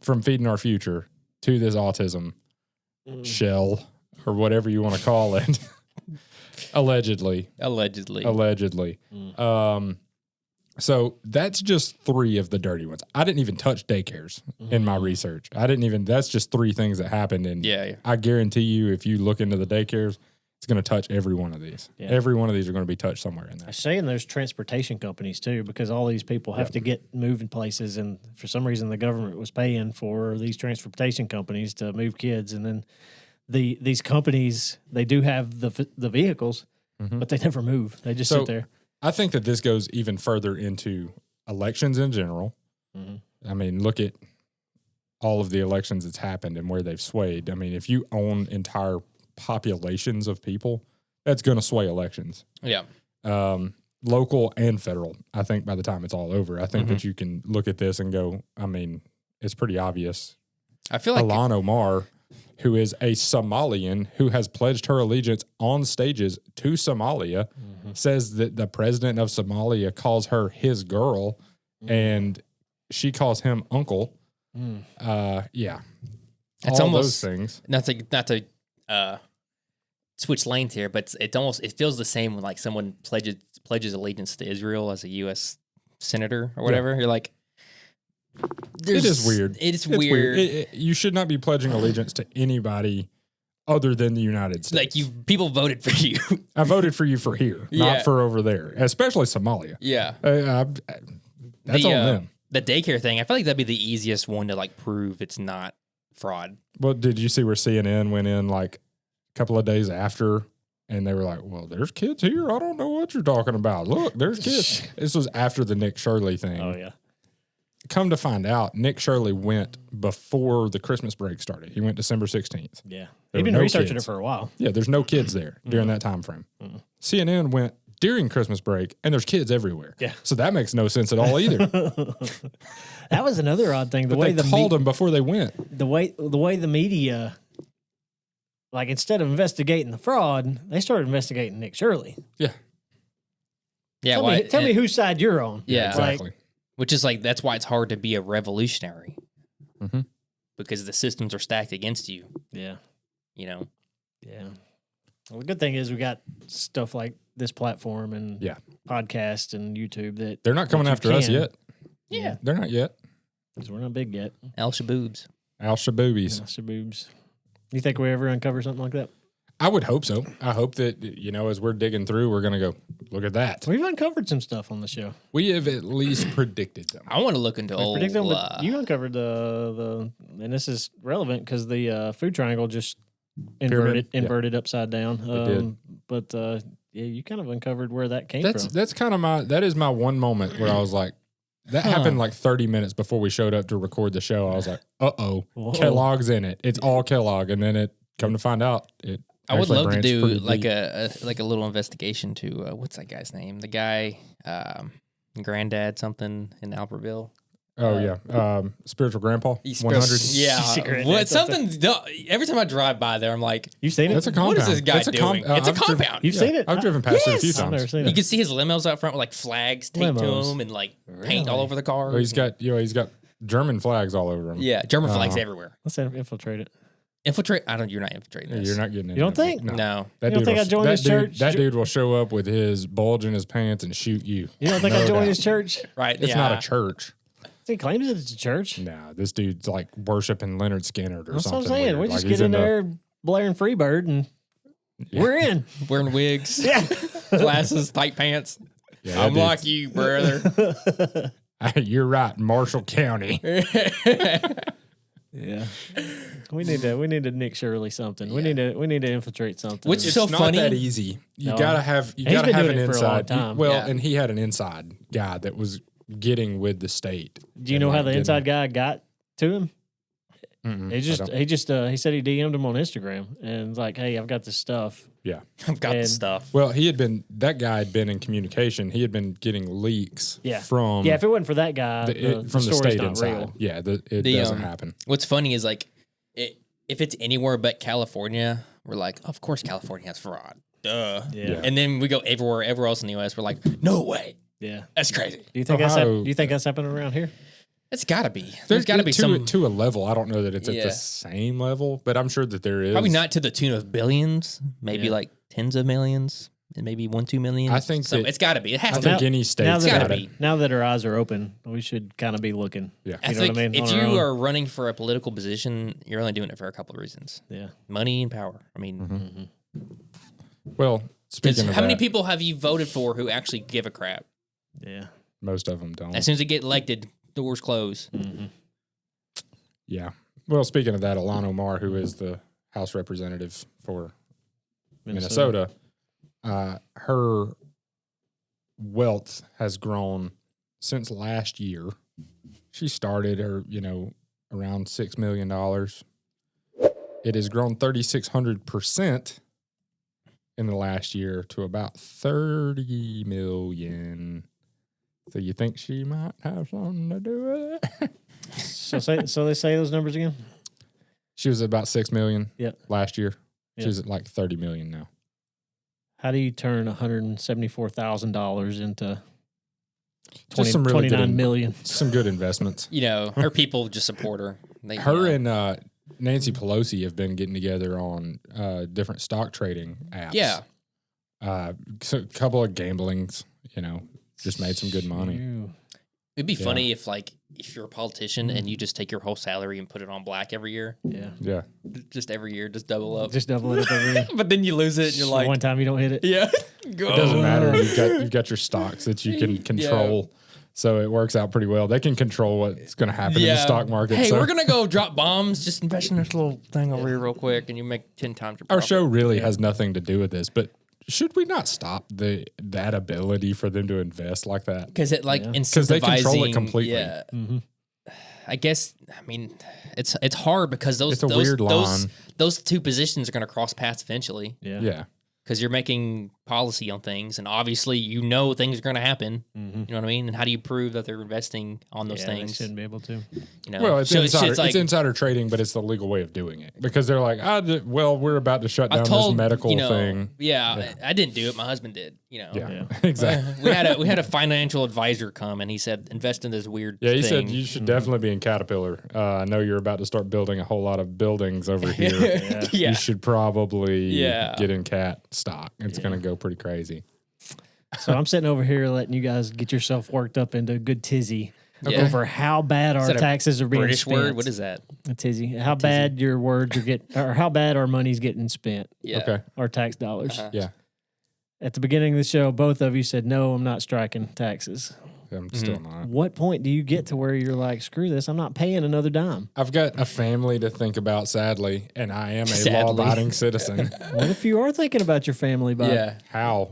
from Feeding Our Future to this autism shell or whatever you want to call it. Allegedly. So that's just 3 of the dirty ones. I didn't even touch daycares in my research. That's just 3 things that happened. And I guarantee you, if you look into the daycares, it's going to touch every one of these. Yeah. Every one of these are going to be touched somewhere in there. I'm saying there's transportation companies too, because all these people have to get moving places. And for some reason, the government was paying for these transportation companies to move kids. And then these companies, they do have the vehicles, but they never move. They just sit there. I think that this goes even further into elections in general. I mean, look at all of the elections that's happened and where they've swayed. I mean, if you own entire populations of people, that's going to sway elections. Yeah. Local and federal. I think by the time it's all over, I think that you can look at this and go, I mean, it's pretty obvious. I feel like Ilhan Omar, who is a Somalian who has pledged her allegiance on stages to Somalia, says that the president of Somalia calls her his girl and she calls him uncle. Yeah. It's all almost those things. Not to switch lanes here, but it feels the same when like someone pledges allegiance to Israel as a U.S. senator or whatever. You're like, it is weird. It's weird. You should not be pledging allegiance to anybody other than the United States. Like people voted for you. I voted for you for here, not for over there, especially Somalia. Yeah. That's on them. The daycare thing, I feel like that'd be the easiest one to like prove it's not fraud. Well, did you see where CNN went in like a couple of days after and they were like, well, there's kids here. I don't know what you're talking about. Look, there's kids. This was after the Nick Shirley thing. Oh, yeah. Come to find out, Nick Shirley went before the Christmas break started. He went December 16th. Yeah. They've been researching it for a while. Yeah, there's no kids there during that time frame. CNN went during Christmas break, and there's kids everywhere. Yeah. So that makes no sense at all either. That was another odd thing. They called them before they went. The way the media, like instead of investigating the fraud, they started investigating Nick Shirley. Yeah. Yeah. Tell me whose side you're on. Yeah. Exactly. Which is like, that's why it's hard to be a revolutionary. Because the systems are stacked against you. Yeah. You know? Yeah. Well, the good thing is we got stuff like this platform and podcast and YouTube that they're not coming after us yet. Yeah. They're not yet. Because we're not big yet. Al-Shaboobs. Al-Shaboobies. You think we ever uncover something like that? I would hope so. I hope that, as we're digging through, we're going to go, look at that. We've uncovered some stuff on the show. We have at least predicted them. I want to look into old... you uncovered the and this is relevant because the food triangle just inverted upside down. It did. But you kind of uncovered where that came from. That's kind of that is my one moment where I was like, that happened like 30 minutes before we showed up to record the show. I was like, Kellogg's in it. It's all Kellogg. And then it come to find out, I would love to branched do pretty like deep. a little investigation to what's that guy's name? The guy, Granddad something in Albertville. Spiritual Grandpa, 100. Yeah, what something? Every time I drive by there, I'm like, you've seen it? It's a compound. What is this guy doing? It's a compound. You've seen it? I've driven past it a few I've times. never seen You it. can see his limos out front with like flags taped to him and like paint all over the car. Well, he's got German flags all over him. Yeah, German flags everywhere. Let's infiltrate it. Infiltrate? You're not infiltrating this. You're not getting it. You don't think? No. That You don't dude think will- I joined that his dude- church? That dude will show up with his bulge in his pants and shoot you. You don't think No I joined doubt. his church? Right. It's not a church. He claims it's a church. Nah, this dude's like worshiping Leonard Skinner or That's something. what I'm saying. weird. We Like, just he's get in into- there blaring Freebird and we're in. Wearing wigs, Yeah. glasses, tight pants. Yeah, I'm that like you, brother. You're right, Marshall County. Yeah. We need to Nick Shirley something. We need to infiltrate something. Which is It's so not funny. that easy. You No. gotta have He's been an doing it for a long inside. time. Yeah. And he had an inside guy that was getting with the state. Do you know how the inside guy got to him? He said he DM'd him on Instagram and was like, hey, I've got this stuff. Yeah. I've got the And- stuff. Well, that guy had been in communication. He had been getting leaks Yeah. from Yeah, if it wasn't for that guy, from the story's state not inside. real. Yeah, it doesn't happen. What's funny is like, if it's anywhere but California, we're like, of course California has fraud. Duh. Yeah. And then we go everywhere else in the U.S. We're like, no way. Yeah. That's crazy. Do you think Ohio- that's happening around here? It's got to be. There's got to be to some. to a level. I don't know that it's at Yeah. the same level, but I'm sure that there is. Probably not to the tune of billions. Maybe Yeah. like tens of millions. And maybe 1-2 million. I think that- it's got to be. It has I to think be. any Now state's that, got gotta it. be. now that our eyes are open, we should kind of be looking. Yeah. I You know think what I mean? if On our you own. are running for a political position, you're only doing it for a couple of reasons: Yeah. money and power. I mean, Well, 'cause speaking of how many that, people have you voted for who actually give a crap? Yeah. most of them don't. As soon as they get elected, doors close. Yeah. Well, speaking of that, Ilhan Omar, who is the House representative for Minnesota, her wealth has grown since last year. She started around $6 million. It has grown 3,600% in the last year to about 30 million. So you think she might have something to do with it? So they say those numbers again? She was about 6 million last year. Yep. She's at like 30 million now. How do you turn $174,000 into Just some really 29 good million? Some good investments. You know, her people just support her. Her and Nancy Pelosi have been getting together on different stock trading apps. Yeah. So a couple of gamblings, just made some good money. Ew. It'd be funny if you're a politician and you just take your whole salary and put it on black every year. Yeah. Yeah. Just every year, just double up. Just double it up every year. But then you lose it and you're like, one time you don't hit it. yeah. It doesn't matter. You've got your stocks that you can control. So it works out pretty well. They can control what's going to happen in the stock market. Hey, so we're going to go drop bombs. Just invest in this little thing over here real quick and you make 10 times your our profit. show really has nothing to do with this, but should we not stop that ability for them to invest like that? Because it incentivizing. Because they control it completely. Yeah. I guess, it's hard because It's a weird line. those two positions are going to cross paths eventually. Yeah. Yeah. Because you're making policy on things, and obviously things are going to happen. You know what I mean? And how do you prove that they're investing on those They things? shouldn't be able to. Well, it's insider. shit's like, It's insider trading, but it's the legal way of doing it because they're like, we're about to shut down I told this medical you know, thing. Yeah, I didn't do it. My husband did. Yeah, exactly. we had a financial advisor come, and he said, invest in this weird. Yeah, he thing. said you should definitely be in Caterpillar. I know you're about to start building a whole lot of buildings over here. Yeah. You should probably Yeah. get in cat stock. It's going to go pretty crazy. So I'm sitting over here letting you guys get yourself worked up into a good tizzy Yeah. over how bad our that a taxes are being British spent. word. What is that? A tizzy? How bad your words are or how bad our money's getting spent, Yeah. Okay. our tax dollars. Yeah. At the beginning of the show, both of you said, no, I'm not striking taxes. I'm still not. What point do you get to where you're like, screw this, I'm not paying another dime? I've got a family to think about, sadly, and I am a Sadly. law-abiding citizen. What if you are thinking about your family, Bob? Yeah. How?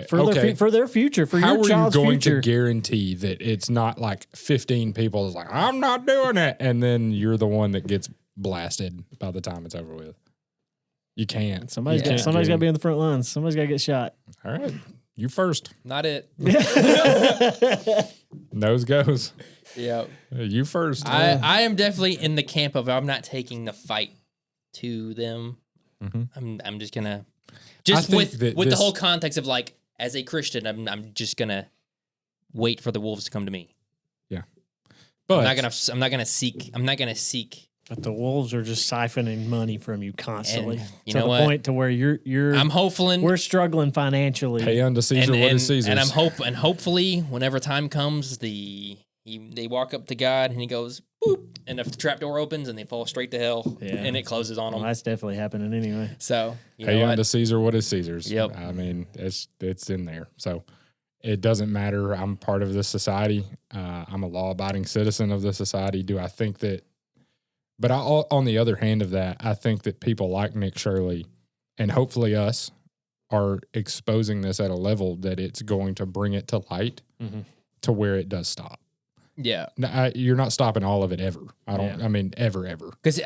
For their future, for How your are you child's going future. to guarantee that it's not like 15 people is like, I'm not doing it, and then you're the one that gets blasted by the time it's over with? You can't. Somebody's got to be in the front lines. Somebody's got to get shot. All right. You first. Not it. Nose goes. Yeah. You first. I am definitely in the camp of I'm not taking the fight to them. Mm-hmm. I'm just gonna with the whole context of like as a Christian, I'm just gonna wait for the wolves to come to me. Yeah. But I'm not gonna seek. But the wolves are just siphoning money from you constantly. And you to know the what? point to where you're. I'm hopeful. We're struggling financially. Pay unto Caesar what is Caesar's. And hopefully, whenever time comes, they walk up to God and he goes boop, and if the trap door opens and they fall straight to hell, and it closes on them. Well, that's definitely happening anyway. So pay unto Caesar what is Caesar's. Yep. I mean, it's in there. So it doesn't matter. I'm part of this society. I'm a law-abiding citizen of the society. Do I think that? But on the other hand of that, I think that people like Nick Shirley and hopefully us are exposing this at a level that it's going to bring it to light to where it does stop. Yeah. You're not stopping all of it ever. I mean, ever. Because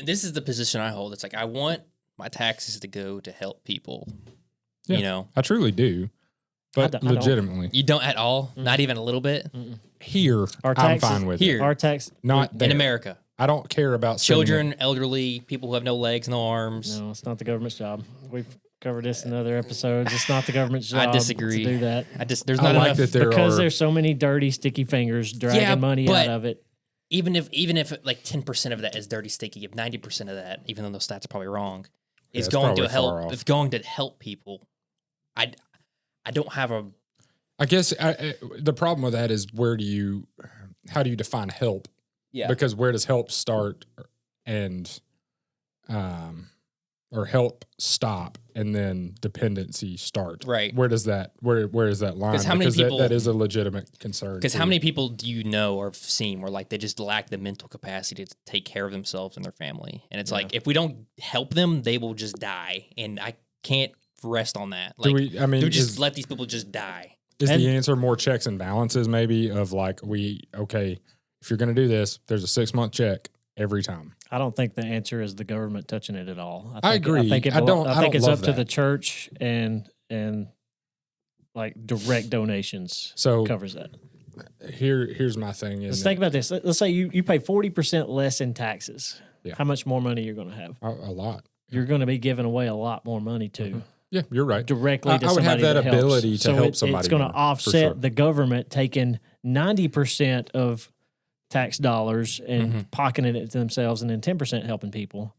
this is the position I hold. It's like, I want my taxes to go to help people. Yeah, you know? I truly do. But legitimately. You don't at all? Not even a little bit? Here, I'm fine with it. Our tax. Not there. In America. I don't care about children, elderly, people who have no legs, no arms. No, it's not the government's job. We've covered this in other episodes. It's not the government's job. I disagree. To do that. There's not enough because there's so many dirty, sticky fingers dragging money out of it. Even if like 10% of that is dirty, sticky, if 90% of that, even though those stats are probably wrong, is going to help. It's going to help people. I don't have a. I guess the problem with that is how do you define help? Yeah. Because where does help start and, or help stop and then dependency start? Right. Where does that, where is that line? Because that is a legitimate concern. Because how many people do you know or have seen where like they just lack the mental capacity to take care of themselves and their family? And it's like, if we don't help them, they will just die. And I can't rest on that. Like, do we just let these people just die? Is the answer more checks and balances maybe of like, if you're going to do this, there's a 6-month check every time. I don't think the answer is the government touching it at all. I agree. I think it's up to the church and like direct donations. So covers that. Here's my thing. Let's think about this. Let's say you pay 40% less in taxes. Yeah. How much more money you're going to have? A lot. You're going to be giving away a lot more money too. Mm-hmm. Yeah, you're right. Directly to somebody. I would have that ability to help somebody. It's going to offset the government taking 90% of tax dollars and pocketing it to themselves, and then 10% helping people,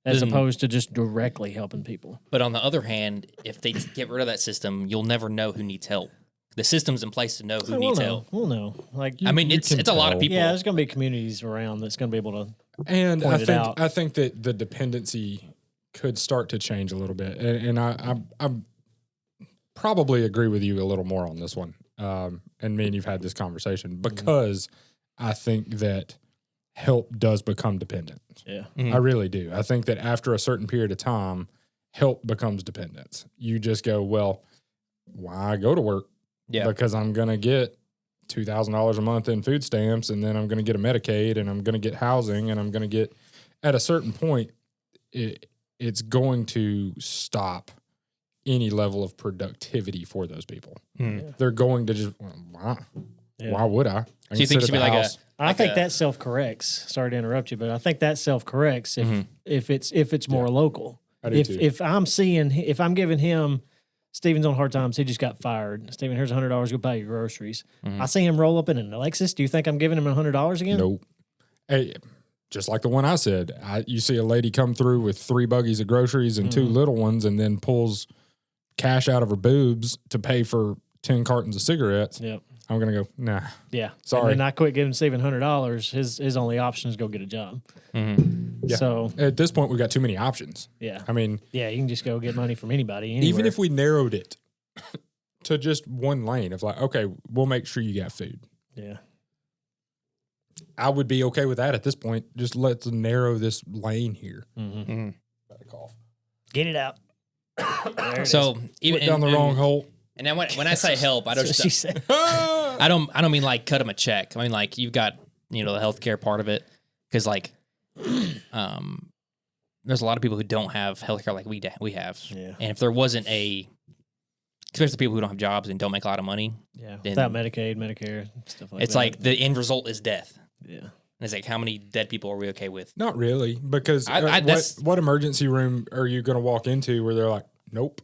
as opposed to just directly helping people. But on the other hand, if they get rid of that system, you'll never know who needs help. The system's in place to know who needs help. We'll know. Like it's a lot of people. Yeah, there's going to be communities around that's going to be able to. And I think that the dependency could start to change a little bit, and I probably agree with you a little more on this one. And me and you've had this conversation because I think that help does become dependent. Yeah, I really do. I think that after a certain period of time, help becomes dependence. You just go, well, why go to work? Yeah, because I'm gonna get $2,000 a month in food stamps, and then I'm gonna get a Medicaid, and I'm gonna get housing, and I'm gonna get. At a certain point, it's going to stop any level of productivity for those people. They're going to just, why would I? So you think it should be I think that self-corrects. Sorry to interrupt you, but I think that self-corrects if it's more local. I do too. If I'm giving him, Steven's on hard times, he just got fired. Steven, here's $100, go buy your groceries. I see him roll up in an Lexus. Do you think I'm giving him $100 again? Nope. Hey, just like the one I said, you see a lady come through with 3 buggies of groceries and 2 little ones, and then pulls cash out of her boobs to pay for 10 cartons of cigarettes. Yep. I'm going to go, nah. Yeah. Sorry. And then I quit giving Steven $100. His only option is go get a job. Yeah. So at this point, we've got too many options. Yeah. I mean, you can just go get money from anybody. Anywhere. Even if we narrowed it to just one lane of like, okay, we'll make sure you got food. Yeah. I would be okay with that at this point. Just let's narrow this lane here. Cough. Get it out. So even down the wrong hole. And then when I say help, I don't she said. I don't mean like cut them a check. I mean like you've got the healthcare part of it because like there's a lot of people who don't have healthcare like we have. Yeah. And if there wasn't especially people who don't have jobs and don't make a lot of money. Yeah. Without Medicaid, Medicare, stuff like that. It's like the end result is death. Yeah. And it's like, how many dead people are we okay with? Not really, because what emergency room are you going to walk into where they're like, nope.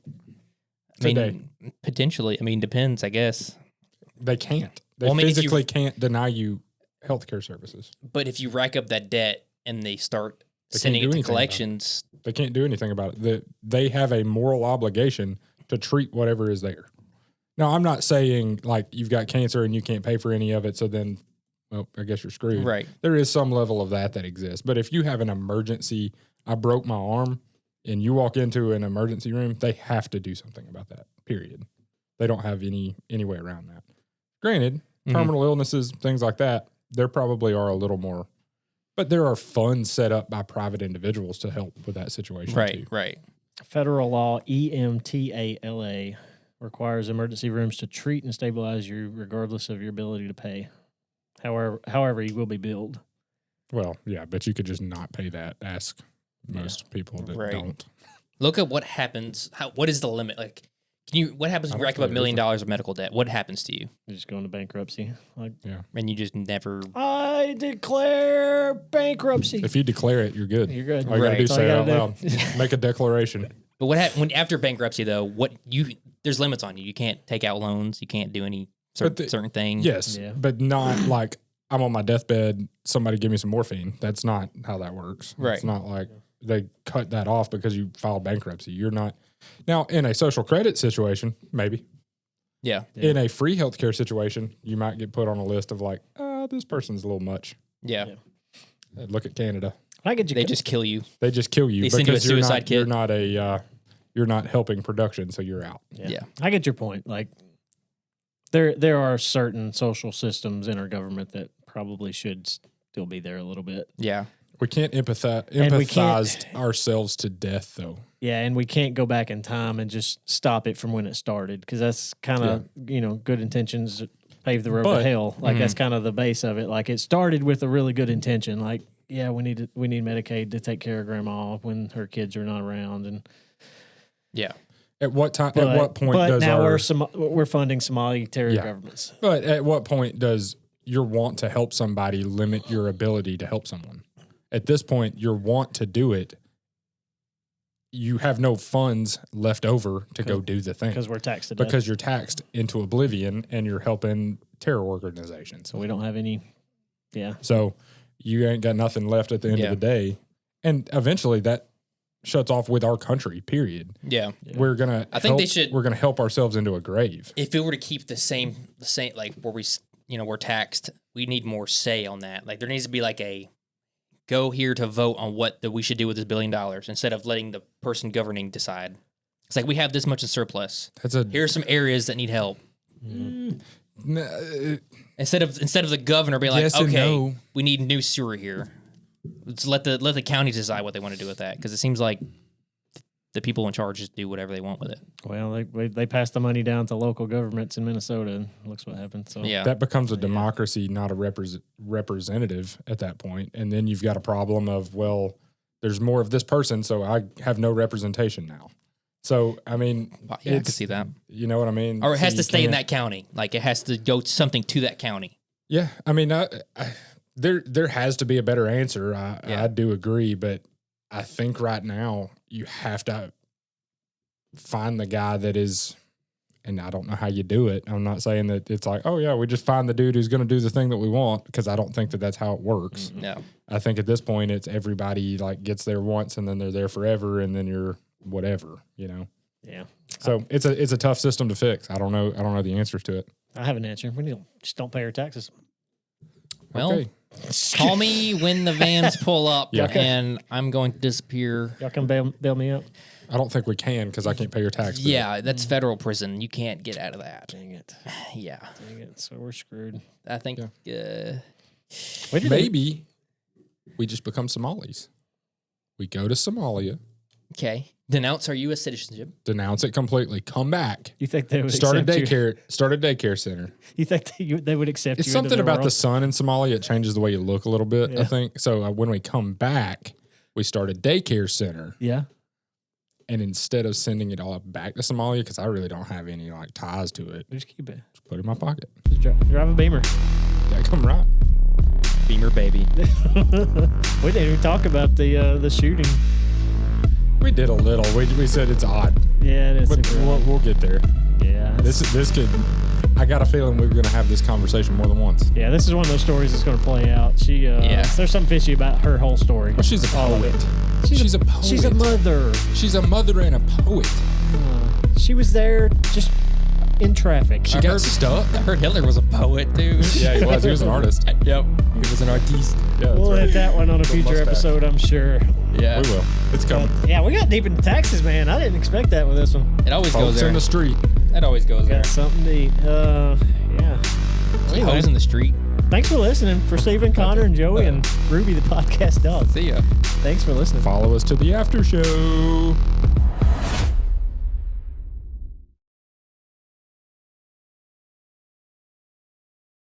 Potentially. Depends, I guess. They can't. They physically can't deny you healthcare services. But if you rack up that debt and they start sending it to collections, they can't do anything about it. They have a moral obligation to treat whatever is there. Now, I'm not saying like you've got cancer and you can't pay for any of it, so then, well, I guess you're screwed. Right. There is some level of that exists. But if you have an emergency, I broke my arm, and you walk into an emergency room, they have to do something about that, period. They don't have any way around that. Granted, terminal illnesses, things like that, there probably are a little more. But there are funds set up by private individuals to help with that situation, too. Right. Federal law EMTALA requires emergency rooms to treat and stabilize you regardless of your ability to pay. However, you will be billed. Well, yeah, but you could just not pay that. Ask most people that don't. Look at what happens. What is the limit? Like, what happens when you rack up $1 million of medical debt? What happens to you? You just go into bankruptcy. And you just never. I declare bankruptcy. If you declare it, you're good. You're good. All you got to do is say it out loud. Make a declaration. But when after bankruptcy though, there's limits on you. You can't take out loans. You can't do any certain things. Yes, but not like I'm on my deathbed. Somebody give me some morphine. That's not how that works. Right. It's not like they cut that off because you filed bankruptcy. You're not. Now, in a social credit situation, maybe. Yeah. In a free healthcare situation, you might get put on a list of like, this person's a little much. Yeah. Look at Canada. They just kill you. They just kill you. They send you a suicide kit. You're not helping production, so you're out. Yeah. I get your point. Like, there are certain social systems in our government that probably should still be there a little bit. Yeah. We can't empathize ourselves to death, though. Yeah, and we can't go back in time and just stop it from when it started, because that's kind of, good intentions pave the road to hell. Like, that's kind of the base of it. Like, it started with a really good intention. Like, yeah, we need Medicaid to take care of grandma when her kids are not around. And yeah. At what time? At what point does now we're funding Somali terror governments? But at what point does your want to help somebody limit your ability to help someone? At this point, your want to do it, you have no funds left over to go do the thing. Because we're taxed to death. Because you're taxed into oblivion and you're helping terror organizations. So we don't have any, So you ain't got nothing left at the end of the day. And eventually that shuts off with our country, period. Yeah. We're going to help ourselves into a grave. If it were to keep the same, like where we're taxed, we need more say on that. Like there needs to be like a go here to vote on what we should do with this $1 billion instead of letting the person governing decide. It's like we have this much in surplus. Here are some areas that need help. Instead of the governor being like, okay, we need new sewer here. Let's let the counties decide what they want to do with that, because it seems like the people in charge just do whatever they want with it. Well, they passed the money down to local governments in Minnesota, and looks what happened. So that becomes a democracy, not a representative at that point. And then you've got a problem of, well, there's more of this person, so I have no representation now. So, I mean, I can see that. You know what I mean? Or it has to stay in that county. Like it has to go something to that county. Yeah. I mean, there has to be a better answer. I do agree, but I think right now you have to find the guy that is, and I don't know how you do it. I'm not saying that it's like, oh yeah, we just find the dude who's going to do the thing that we want, because I don't think that that's how it works. No. I think at this point it's everybody like gets there once and then they're there forever and then you're whatever, Yeah. So it's a tough system to fix. I don't know the answers to it. I have an answer. We just don't pay our taxes. Well, call me when the vans pull up and I'm going to disappear. Y'all can bail me out? I don't think we can, because I can't pay your tax bill. Yeah, that's federal prison. You can't get out of that. Dang it. Yeah. Dang it. So we're screwed. I think maybe we just become Somalis. We go to Somalia. Okay. Denounce our U.S. citizenship. Denounce it completely. Come back. You think they would start a daycare center? You think they would accept it's you? It's something about the sun in Somalia. It changes the way you look a little bit, I think. So when we come back, we start a daycare center. Yeah. And instead of sending it all back to Somalia, because I really don't have any like ties to it, Just keep it. just put it in my pocket. Just drive a Beamer. That come right. Beamer baby. We didn't even talk about the shooting. We did a little. We said it's odd. Yeah, it is. But we'll get there. Yeah. This could. I got a feeling we're going to have this conversation more than once. Yeah, this is one of those stories that's going to play out. There's something fishy about her whole story. Well, she's a poet. She's a poet. She's a mother. She's a mother and a poet. She was there just in traffic. She got stuck. I heard Hitler was a poet, too. Yeah, he was. He was an artist. Yep. He was an artiste. Yeah, we'll hit that one on a future episode, I'm sure. Yeah. We will. It's coming. Yeah, we got deep into taxes, man. I didn't expect that with this one. It always goes Folks there. in the street. That always goes there. Got something to eat. Yeah. Anyway, hoes in the street. Thanks for listening. For Stephen, Connor, and Joey, and Ruby, the podcast dog. See ya. Thanks for listening. Follow us to the after show.